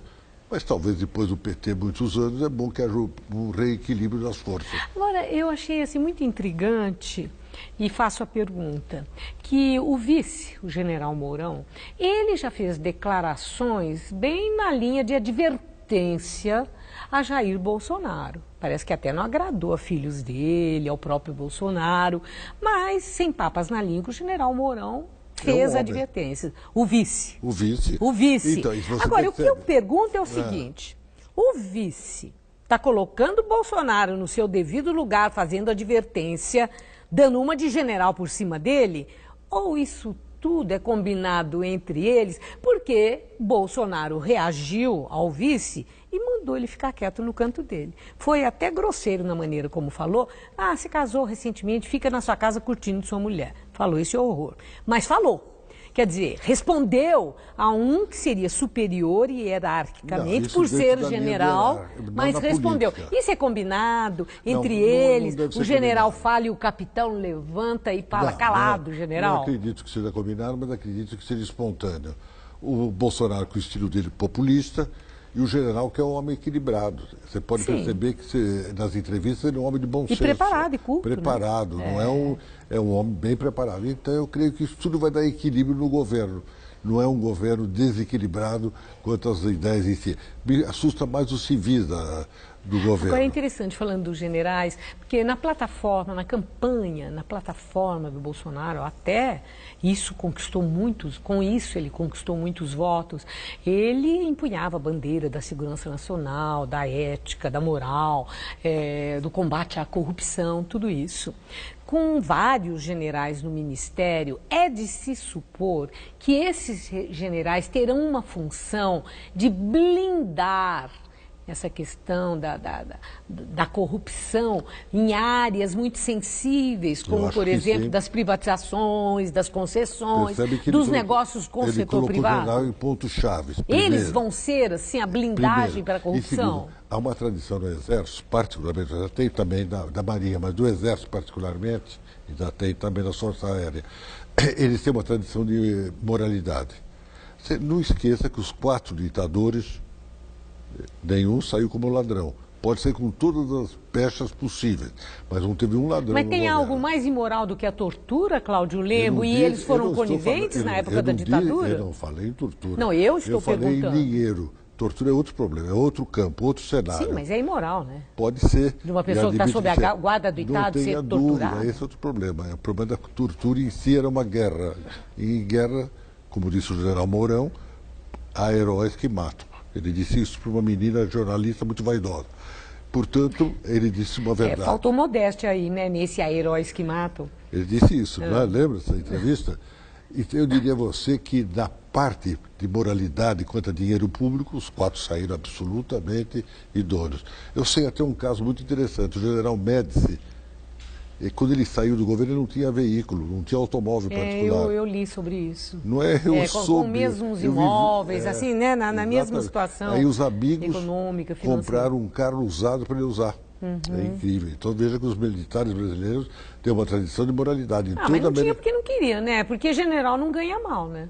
Mas talvez depois do PT, muitos anos, é bom que haja um reequilíbrio das forças. Agora, eu achei assim, muito intrigante, e faço a pergunta, que o vice, o general Mourão, ele já fez declarações bem na linha de advertência a Jair Bolsonaro. Parece que até não agradou a filhos dele, ao próprio Bolsonaro, mas sem papas na língua, o general Mourão fez advertências. O vice. O vice. O vice. Então, agora, o que eu pergunto é o seguinte, o vice está colocando o Bolsonaro no seu devido lugar, fazendo advertência, dando uma de general por cima dele, ou isso tudo é combinado entre eles, porque Bolsonaro reagiu ao vice e mandou ele ficar quieto no canto dele. Foi até grosseiro na maneira como falou. Se casou recentemente, fica na sua casa curtindo sua mulher. Falou esse horror. Mas falou. Quer dizer, respondeu a um que seria superior e hierarquicamente por ser general, mas respondeu. Política. Isso é combinado entre eles, o general fala e o capitão levanta e fala calado, general. Não acredito que seja combinado, mas acredito que seja espontâneo. O Bolsonaro com o estilo dele populista e o general que é um homem equilibrado. Você pode perceber que nas entrevistas ele é um homem de bom senso. E preparado e culto. Preparado, né? Não é um homem bem preparado. Então eu creio que isso tudo vai dar equilíbrio no governo. Não é um governo desequilibrado quanto às ideias em si. Me assusta mais os civis do governo. Agora é interessante, falando dos generais, porque na plataforma, na campanha, na plataforma do Bolsonaro, até isso conquistou muitos, com isso ele conquistou muitos votos. Ele empunhava a bandeira da segurança nacional, da ética, da moral, do combate à corrupção, tudo isso. Com vários generais no ministério, é de se supor que esses generais terão uma função de blindar essa questão da corrupção em áreas muito sensíveis, como, por exemplo, das privatizações, das concessões, dos negócios com o setor privado. Ele colocou em pontos chaves. Eles vão ser, assim, a blindagem para a corrupção? E segundo, há uma tradição no Exército, particularmente, já tem também da Marinha, mas do Exército particularmente, e já tem também da Força Aérea, eles têm uma tradição de moralidade. Você não esqueça que os 4 ditadores, nenhum saiu como ladrão. Pode ser com todas as pechas possíveis, mas não teve um ladrão. Mas tem algo mais imoral do que a tortura, Cláudio Lembo? E eles foram coniventes na época da ditadura? Eu não falei em tortura. Não, eu estou perguntando. Eu falei em dinheiro. Tortura é outro problema, é outro campo, outro cenário. Sim, mas é imoral, né? Pode ser. De uma pessoa que está sob a guarda do Estado ser torturada. Dúvida, esse é outro problema. O problema da tortura em si era uma guerra. E em guerra, como disse o general Mourão, há heróis que matam. Ele disse isso para uma menina jornalista muito vaidosa. Portanto, ele disse uma verdade. Faltou modéstia aí, né? Nesse há heróis que matam. Ele disse isso, não é? Lembra dessa entrevista? Então, eu diria a você que, da parte de moralidade quanto a dinheiro público, os 4 saíram absolutamente idôneos. Eu sei até um caso muito interessante. O general Médici, quando ele saiu do governo, ele não tinha veículo, não tinha automóvel particular. Eu li sobre isso. Não é? Com mesmos imóveis, assim, né? Na mesma situação. Aí os amigos econômica, financeira, compraram um carro usado para ele usar. É incrível. Então veja que os militares brasileiros têm uma tradição de moralidade. Mas não tinha porque não queria, né? Porque general não ganha mal, né?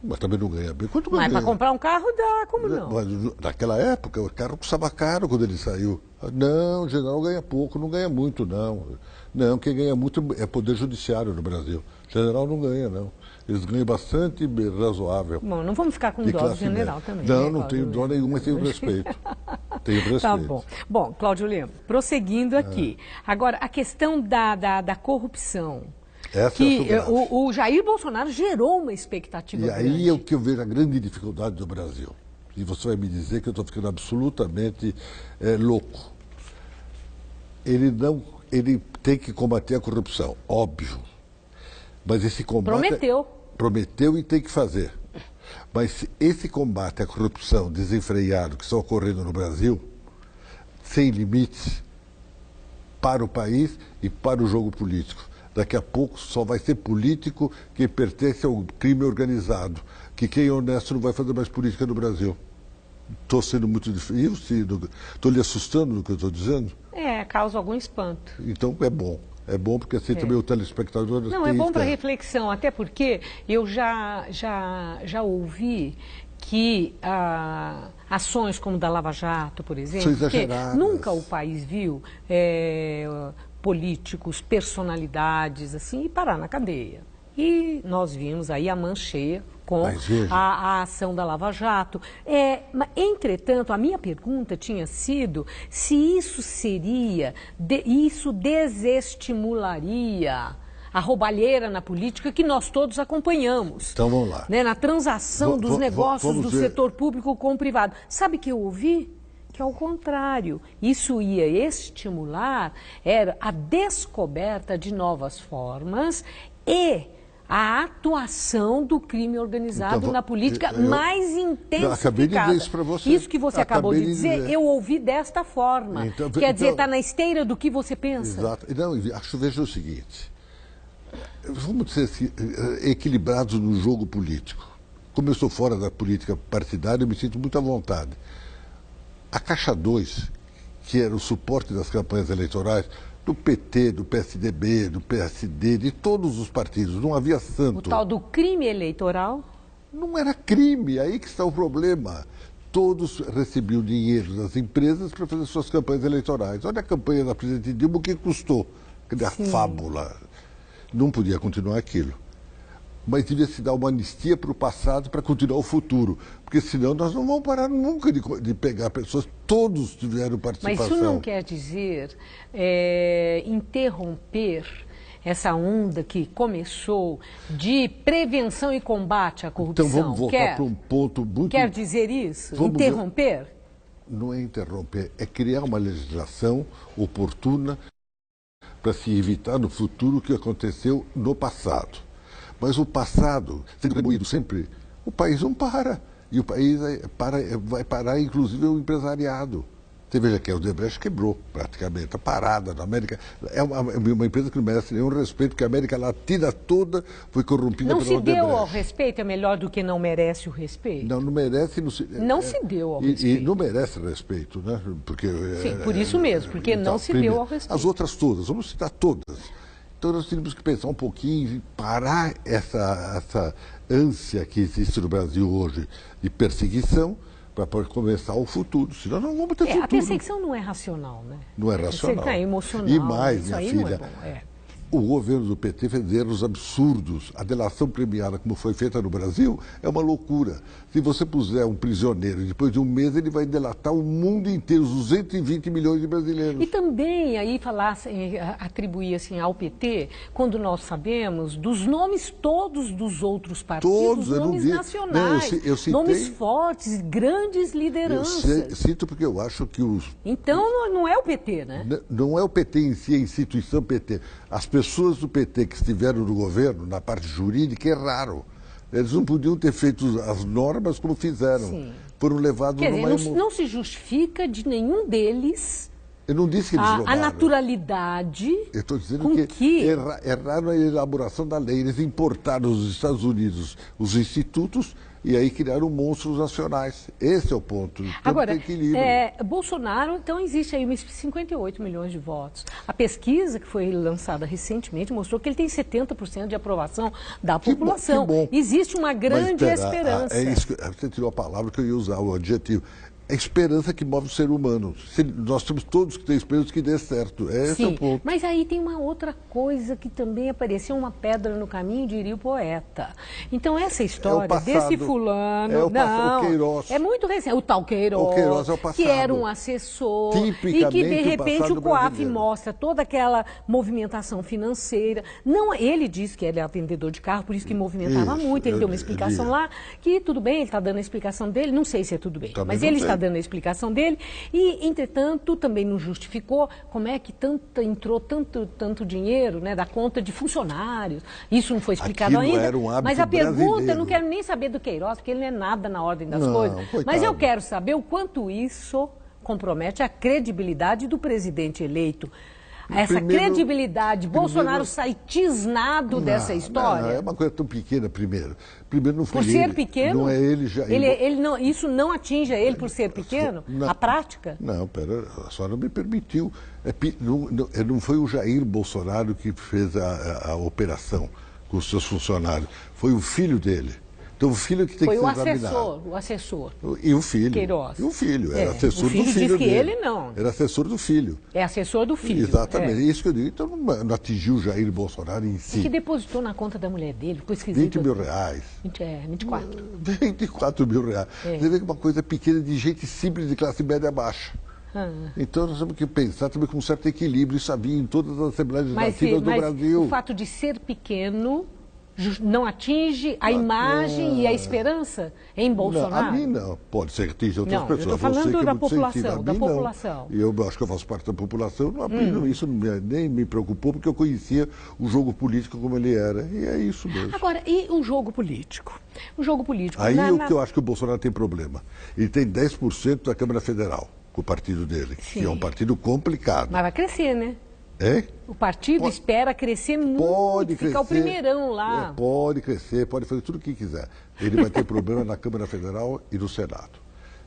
Mas também não ganha bem. Quanto mas para comprar um carro dá, como não? Mas naquela época o carro custava caro quando ele saiu. Não, o general ganha pouco, não ganha muito, não. Não, quem ganha muito é poder judiciário no Brasil. O general não ganha, não. Eles ganham bastante razoável. Bom, não vamos ficar com dó do general também. Não, né, não tenho dó nenhuma, mas tenho respeito. Tenho respeito. Tá bom. Bom, Cláudio Lembo, prosseguindo aqui. Agora, a questão da corrupção. Essa que o Jair Bolsonaro gerou uma expectativa grande. E aí é o que eu vejo a grande dificuldade do Brasil. E você vai me dizer que eu estou ficando absolutamente louco. Ele tem que combater a corrupção, óbvio. Mas esse combate... Prometeu e tem que fazer. Mas esse combate à corrupção desenfreado que está ocorrendo no Brasil, sem limites, para o país e para o jogo político. Daqui a pouco só vai ser político quem pertence ao crime organizado. Que quem é honesto não vai fazer mais política no Brasil. Estou sendo muito difícil. Estou lhe assustando no que eu estou dizendo? Causa algum espanto. Então é bom. É bom porque assim também o telespectador... Não, é bom para reflexão, até porque eu já ouvi que ações como da Lava Jato, por exemplo, porque nunca o país viu políticos, personalidades, assim, parar na cadeia. E nós vimos aí a mão cheia com a ação da Lava Jato. Entretanto, a minha pergunta tinha sido se isso isso desestimularia a roubalheira na política que nós todos acompanhamos. Então vamos lá. Né, na transação dos negócios do setor público com o privado. Sabe o que eu ouvi? Que ao contrário, isso ia estimular a descoberta de novas formas e a atuação do crime organizado na política mais intensificada. Acabei de dizer isso para você. Isso que você acabou de dizer, eu ouvi desta forma. Quer dizer, está na esteira do que você pensa. Exato. Não, veja o seguinte, vamos ser assim, equilibrados no jogo político. Como eu estou fora da política partidária, eu me sinto muito à vontade. A Caixa 2, que era o suporte das campanhas eleitorais, do PT, do PSDB, do PSD, de todos os partidos, não havia santo. O tal do crime eleitoral? Não era crime, aí que está o problema. Todos recebiam dinheiro das empresas para fazer suas campanhas eleitorais. Olha a campanha da presidente Dilma, o que custou? A fábula. Não podia continuar aquilo. mas devia se dar uma anistia para o passado para continuar o futuro. Porque senão nós não vamos parar nunca de pegar pessoas, todos tiveram participação. Mas isso não quer dizer interromper essa onda que começou de prevenção e combate à corrupção. Então vamos voltar para um ponto muito... Quer dizer isso? Interromper? Não é interromper, é criar uma legislação oportuna para se evitar no futuro o que aconteceu no passado. Mas o passado, sendo remoído sempre, o país não para. E o país vai parar, inclusive, o empresariado. Você veja que a Odebrecht quebrou, praticamente, está parada na América. É uma empresa que não merece nenhum respeito, porque a América Latina toda foi corrompida pela Odebrecht. Não se deu ao respeito, é melhor do que não merece o respeito? Não merece... Não se deu ao respeito. E não merece respeito, né? Porque, sim, por isso mesmo, porque não se deu ao respeito. As outras todas, vamos citar todas. Então nós temos que pensar um pouquinho e parar essa ânsia que existe no Brasil hoje de perseguição para começar o futuro, senão não vamos ter futuro. A perseguição não é racional, né? Não é racional. É emocional. E mais, minha filha, não é bom, o governo do PT fez erros absurdos. A delação premiada, como foi feita no Brasil, é uma loucura. Se você puser um prisioneiro, depois de um mês ele vai delatar o mundo inteiro, os 220 milhões de brasileiros. E também aí atribuir assim, ao PT, quando nós sabemos dos nomes todos dos outros partidos, nomes nacionais, eu citei, nomes fortes, grandes lideranças. Eu cito porque eu acho que os... Então não é o PT, né? Não é o PT em si, a instituição PT. As pessoas do PT que estiveram no governo, na parte jurídica, erraram. Eles não podiam ter feito as normas como fizeram. Sim. Foram levados numa... não se justifica de nenhum deles... Eu não disse que eles roubaram. A naturalidade. Eu estou dizendo que erraram na elaboração da lei. Eles importaram dos Estados Unidos os institutos e aí criaram monstros nacionais. Esse é o ponto. Agora, Bolsonaro, então existe aí 58 milhões de votos. A pesquisa que foi lançada recentemente mostrou que ele tem 70% de aprovação da população. Que bom. Existe uma grande esperança. Você tirou a palavra que eu ia usar, o adjetivo. É a esperança que move o ser humano. Nós temos todos que ter esperança que dê certo. Esse é o ponto. Mas aí tem uma outra coisa que também apareceu, uma pedra no caminho, diria o poeta. Então essa história desse fulano... o Queiroz. É muito recente. O tal Queiroz, o Queiroz é o passado. Que era um assessor. E que, de repente, o COAF mostra toda aquela movimentação financeira. Não, ele disse que ele é vendedor de carro, por isso que movimentava muito. Ele deu uma explicação lá, que tudo bem, ele está dando a explicação dele. Não sei se é tudo bem, mas ele está dando a explicação dele e, entretanto, também não justificou como é que entrou tanto dinheiro, né, da conta de funcionários. Isso não foi explicado ainda. Era um hábito mas a pergunta, brasileiro. Eu não quero nem saber do Queiroz, porque ele não é nada na ordem das coisas. Coitado. Mas eu quero saber o quanto isso compromete a credibilidade do presidente eleito. Essa credibilidade, Bolsonaro sai tisnado dessa história? Não, é uma coisa tão pequena, primeiro. Primeiro não foi por ser pequeno? Não é ele já. Isso não atinge a ele por ser pequeno? A prática? Não, pera, a senhora não me permitiu. Não foi o Jair Bolsonaro que fez a operação com os seus funcionários. Foi o filho dele. Então o filho que tem que ser examinado. Foi o assessor. E o filho. Queiroz. E o filho. Era assessor do filho diz que dele. Ele não. Era assessor do filho. É assessor do filho. Exatamente. É isso que eu digo. Então não atingiu o Jair Bolsonaro em si. E que depositou na conta da mulher dele. Ficou esquisito. 20 mil reais. 24. 24 mil reais. Você vê que uma coisa pequena de gente simples de classe média baixa. Então nós temos que pensar também com um certo equilíbrio. Isso havia em todas as assembleias legislativas do Brasil. O fato de ser pequeno não atinge a imagem e a esperança em Bolsonaro? Não, a mim não. Pode ser que atinja outras pessoas. Eu estou falando da população. E eu acho que eu faço parte da população. Isso nem me preocupou, porque eu conhecia o jogo político como ele era. E é isso mesmo. Agora, e o jogo político? O jogo político... Aí que eu acho que o Bolsonaro tem problema. Ele tem 10% da Câmara Federal, com o partido dele, que é um partido complicado. Mas vai crescer, né? O partido espera crescer muito, ficar o primeirão lá. Pode crescer, pode fazer tudo o que quiser. Ele vai ter problema na Câmara Federal e no Senado.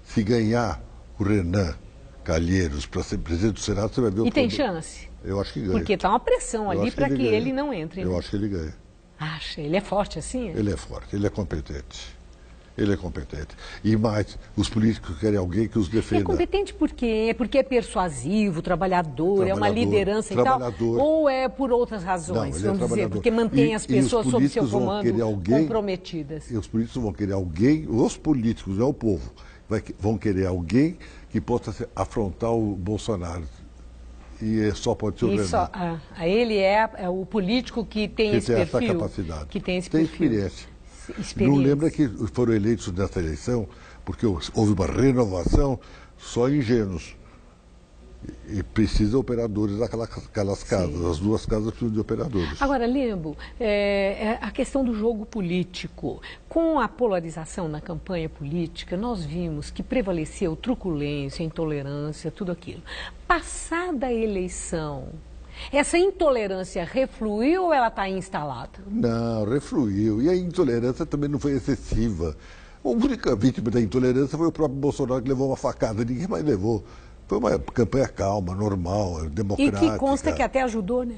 Se ganhar o Renan Calheiros para ser presidente do Senado, você vai ver o tem chance? Eu acho que ganha. Porque está uma pressão ali para que ele não entre. Eu acho que ele ganha. Acha? Ele é forte assim? Ele é forte, ele é competente. Ele é competente. E mais, os políticos querem alguém que os defenda. É competente por quê? É porque é persuasivo, trabalhador, é uma liderança e tal? Ou é por outras razões, não, vamos dizer, porque mantém as pessoas sob seu comando comprometidas? E os políticos vão querer alguém, os políticos, não o povo, vão querer alguém que possa afrontar o Bolsonaro. E só pode ser o Renan. Ele é o político que tem esse perfil? Essa capacidade. Que tem esse perfil. Experiência. Não lembra que foram eleitos nessa eleição porque houve uma renovação só ingênuos. E precisa operadores daquelas casas. Sim. As duas casas precisam de operadores. Agora, Lembo, a questão do jogo político. Com a polarização na campanha política, nós vimos que prevaleceu truculência, intolerância, tudo aquilo. Passada a eleição, essa intolerância refluiu ou ela está instalada? Não, refluiu. E a intolerância também não foi excessiva. A única vítima da intolerância foi o próprio Bolsonaro, que levou uma facada. Ninguém mais levou. Foi uma campanha calma, normal, democrática. E que consta que até ajudou, né?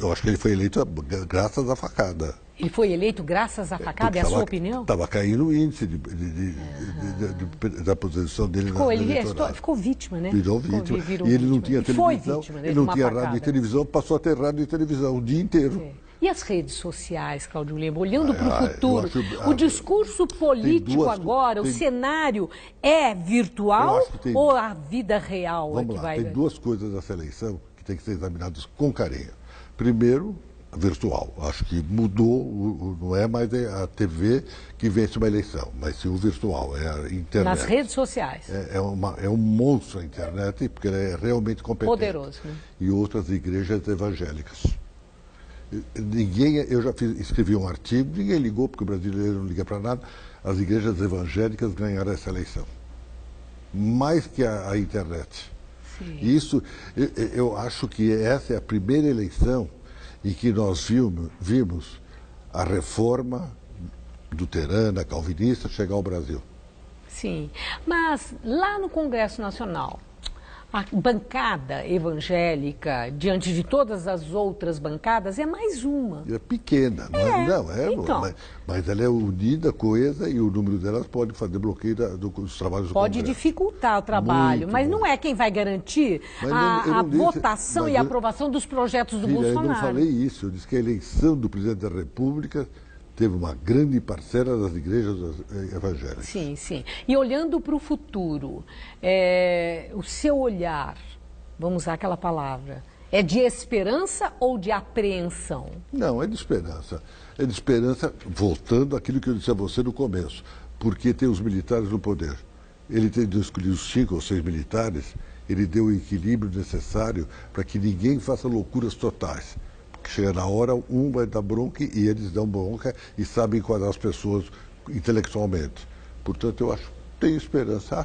Eu acho que ele foi eleito graças à facada. Ele foi eleito graças à facada, é a sua opinião? Estava caindo o índice da posição dele na eleitorado. Ficou vítima, né? Virou vítima. E ele não tinha televisão, ele não tinha rádio e televisão, passou a ter rádio e televisão o dia inteiro. E as redes sociais, Cláudio Lembo, olhando para o futuro, o discurso político agora, o cenário é virtual ou a vida real é que vai... Tem duas coisas dessa eleição que tem que ser examinadas com carinho. Primeiro, virtual. Acho que mudou, não é mais a TV que vence uma eleição, mas sim o virtual, é a internet. Nas redes sociais. É um monstro a internet, porque ela é realmente competente. Poderoso, né? E outras igrejas evangélicas. Eu já escrevi um artigo, ninguém ligou, porque o brasileiro não liga para nada. As igrejas evangélicas ganharam essa eleição. Mais que a internet. Sim. Isso, eu acho que essa é a primeira eleição em que nós vimos a reforma luterana, calvinista, chegar ao Brasil. Sim, mas lá no Congresso Nacional, a bancada evangélica, diante de todas as outras bancadas, é mais uma. É pequena, mas ela é unida, coesa, e o número delas pode fazer bloqueio dos trabalhos do Congresso. Pode dificultar o trabalho, mas não é quem vai garantir a votação e a aprovação dos projetos do Bolsonaro. Eu não falei isso, eu disse que a eleição do presidente da República teve uma grande parcela das igrejas evangélicas. Sim, sim. E olhando para o futuro, o seu olhar, vamos usar aquela palavra, é de esperança ou de apreensão? Não, é de esperança. É de esperança, voltando àquilo que eu disse a você no começo, porque tem os militares no poder. Ele tem de escolher os 5 ou 6 militares, ele deu o equilíbrio necessário para que ninguém faça loucuras totais. Chega na hora, um vai dar bronca e eles dão bronca e sabem enquadrar as pessoas intelectualmente. Portanto, eu acho que tem esperança,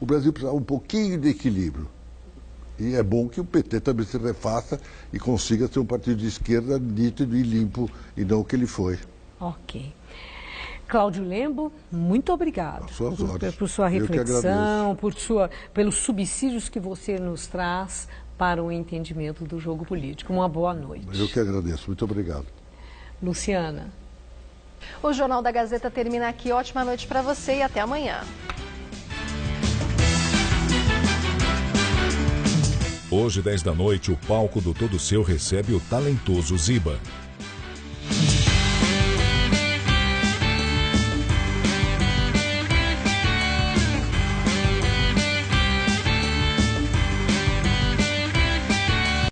O Brasil precisa um pouquinho de equilíbrio. E é bom que o PT também se refaça e consiga ser um partido de esquerda nítido e limpo, e não o que ele foi. Ok. Cláudio Lembo, muito obrigado por sua reflexão, pelos subsídios que você nos traz para o entendimento do jogo político. Uma boa noite. Eu que agradeço. Muito obrigado. Luciana. O Jornal da Gazeta termina aqui. Ótima noite para você e até amanhã. Hoje, 10 da noite, o palco do Todo Seu recebe o talentoso Ziba.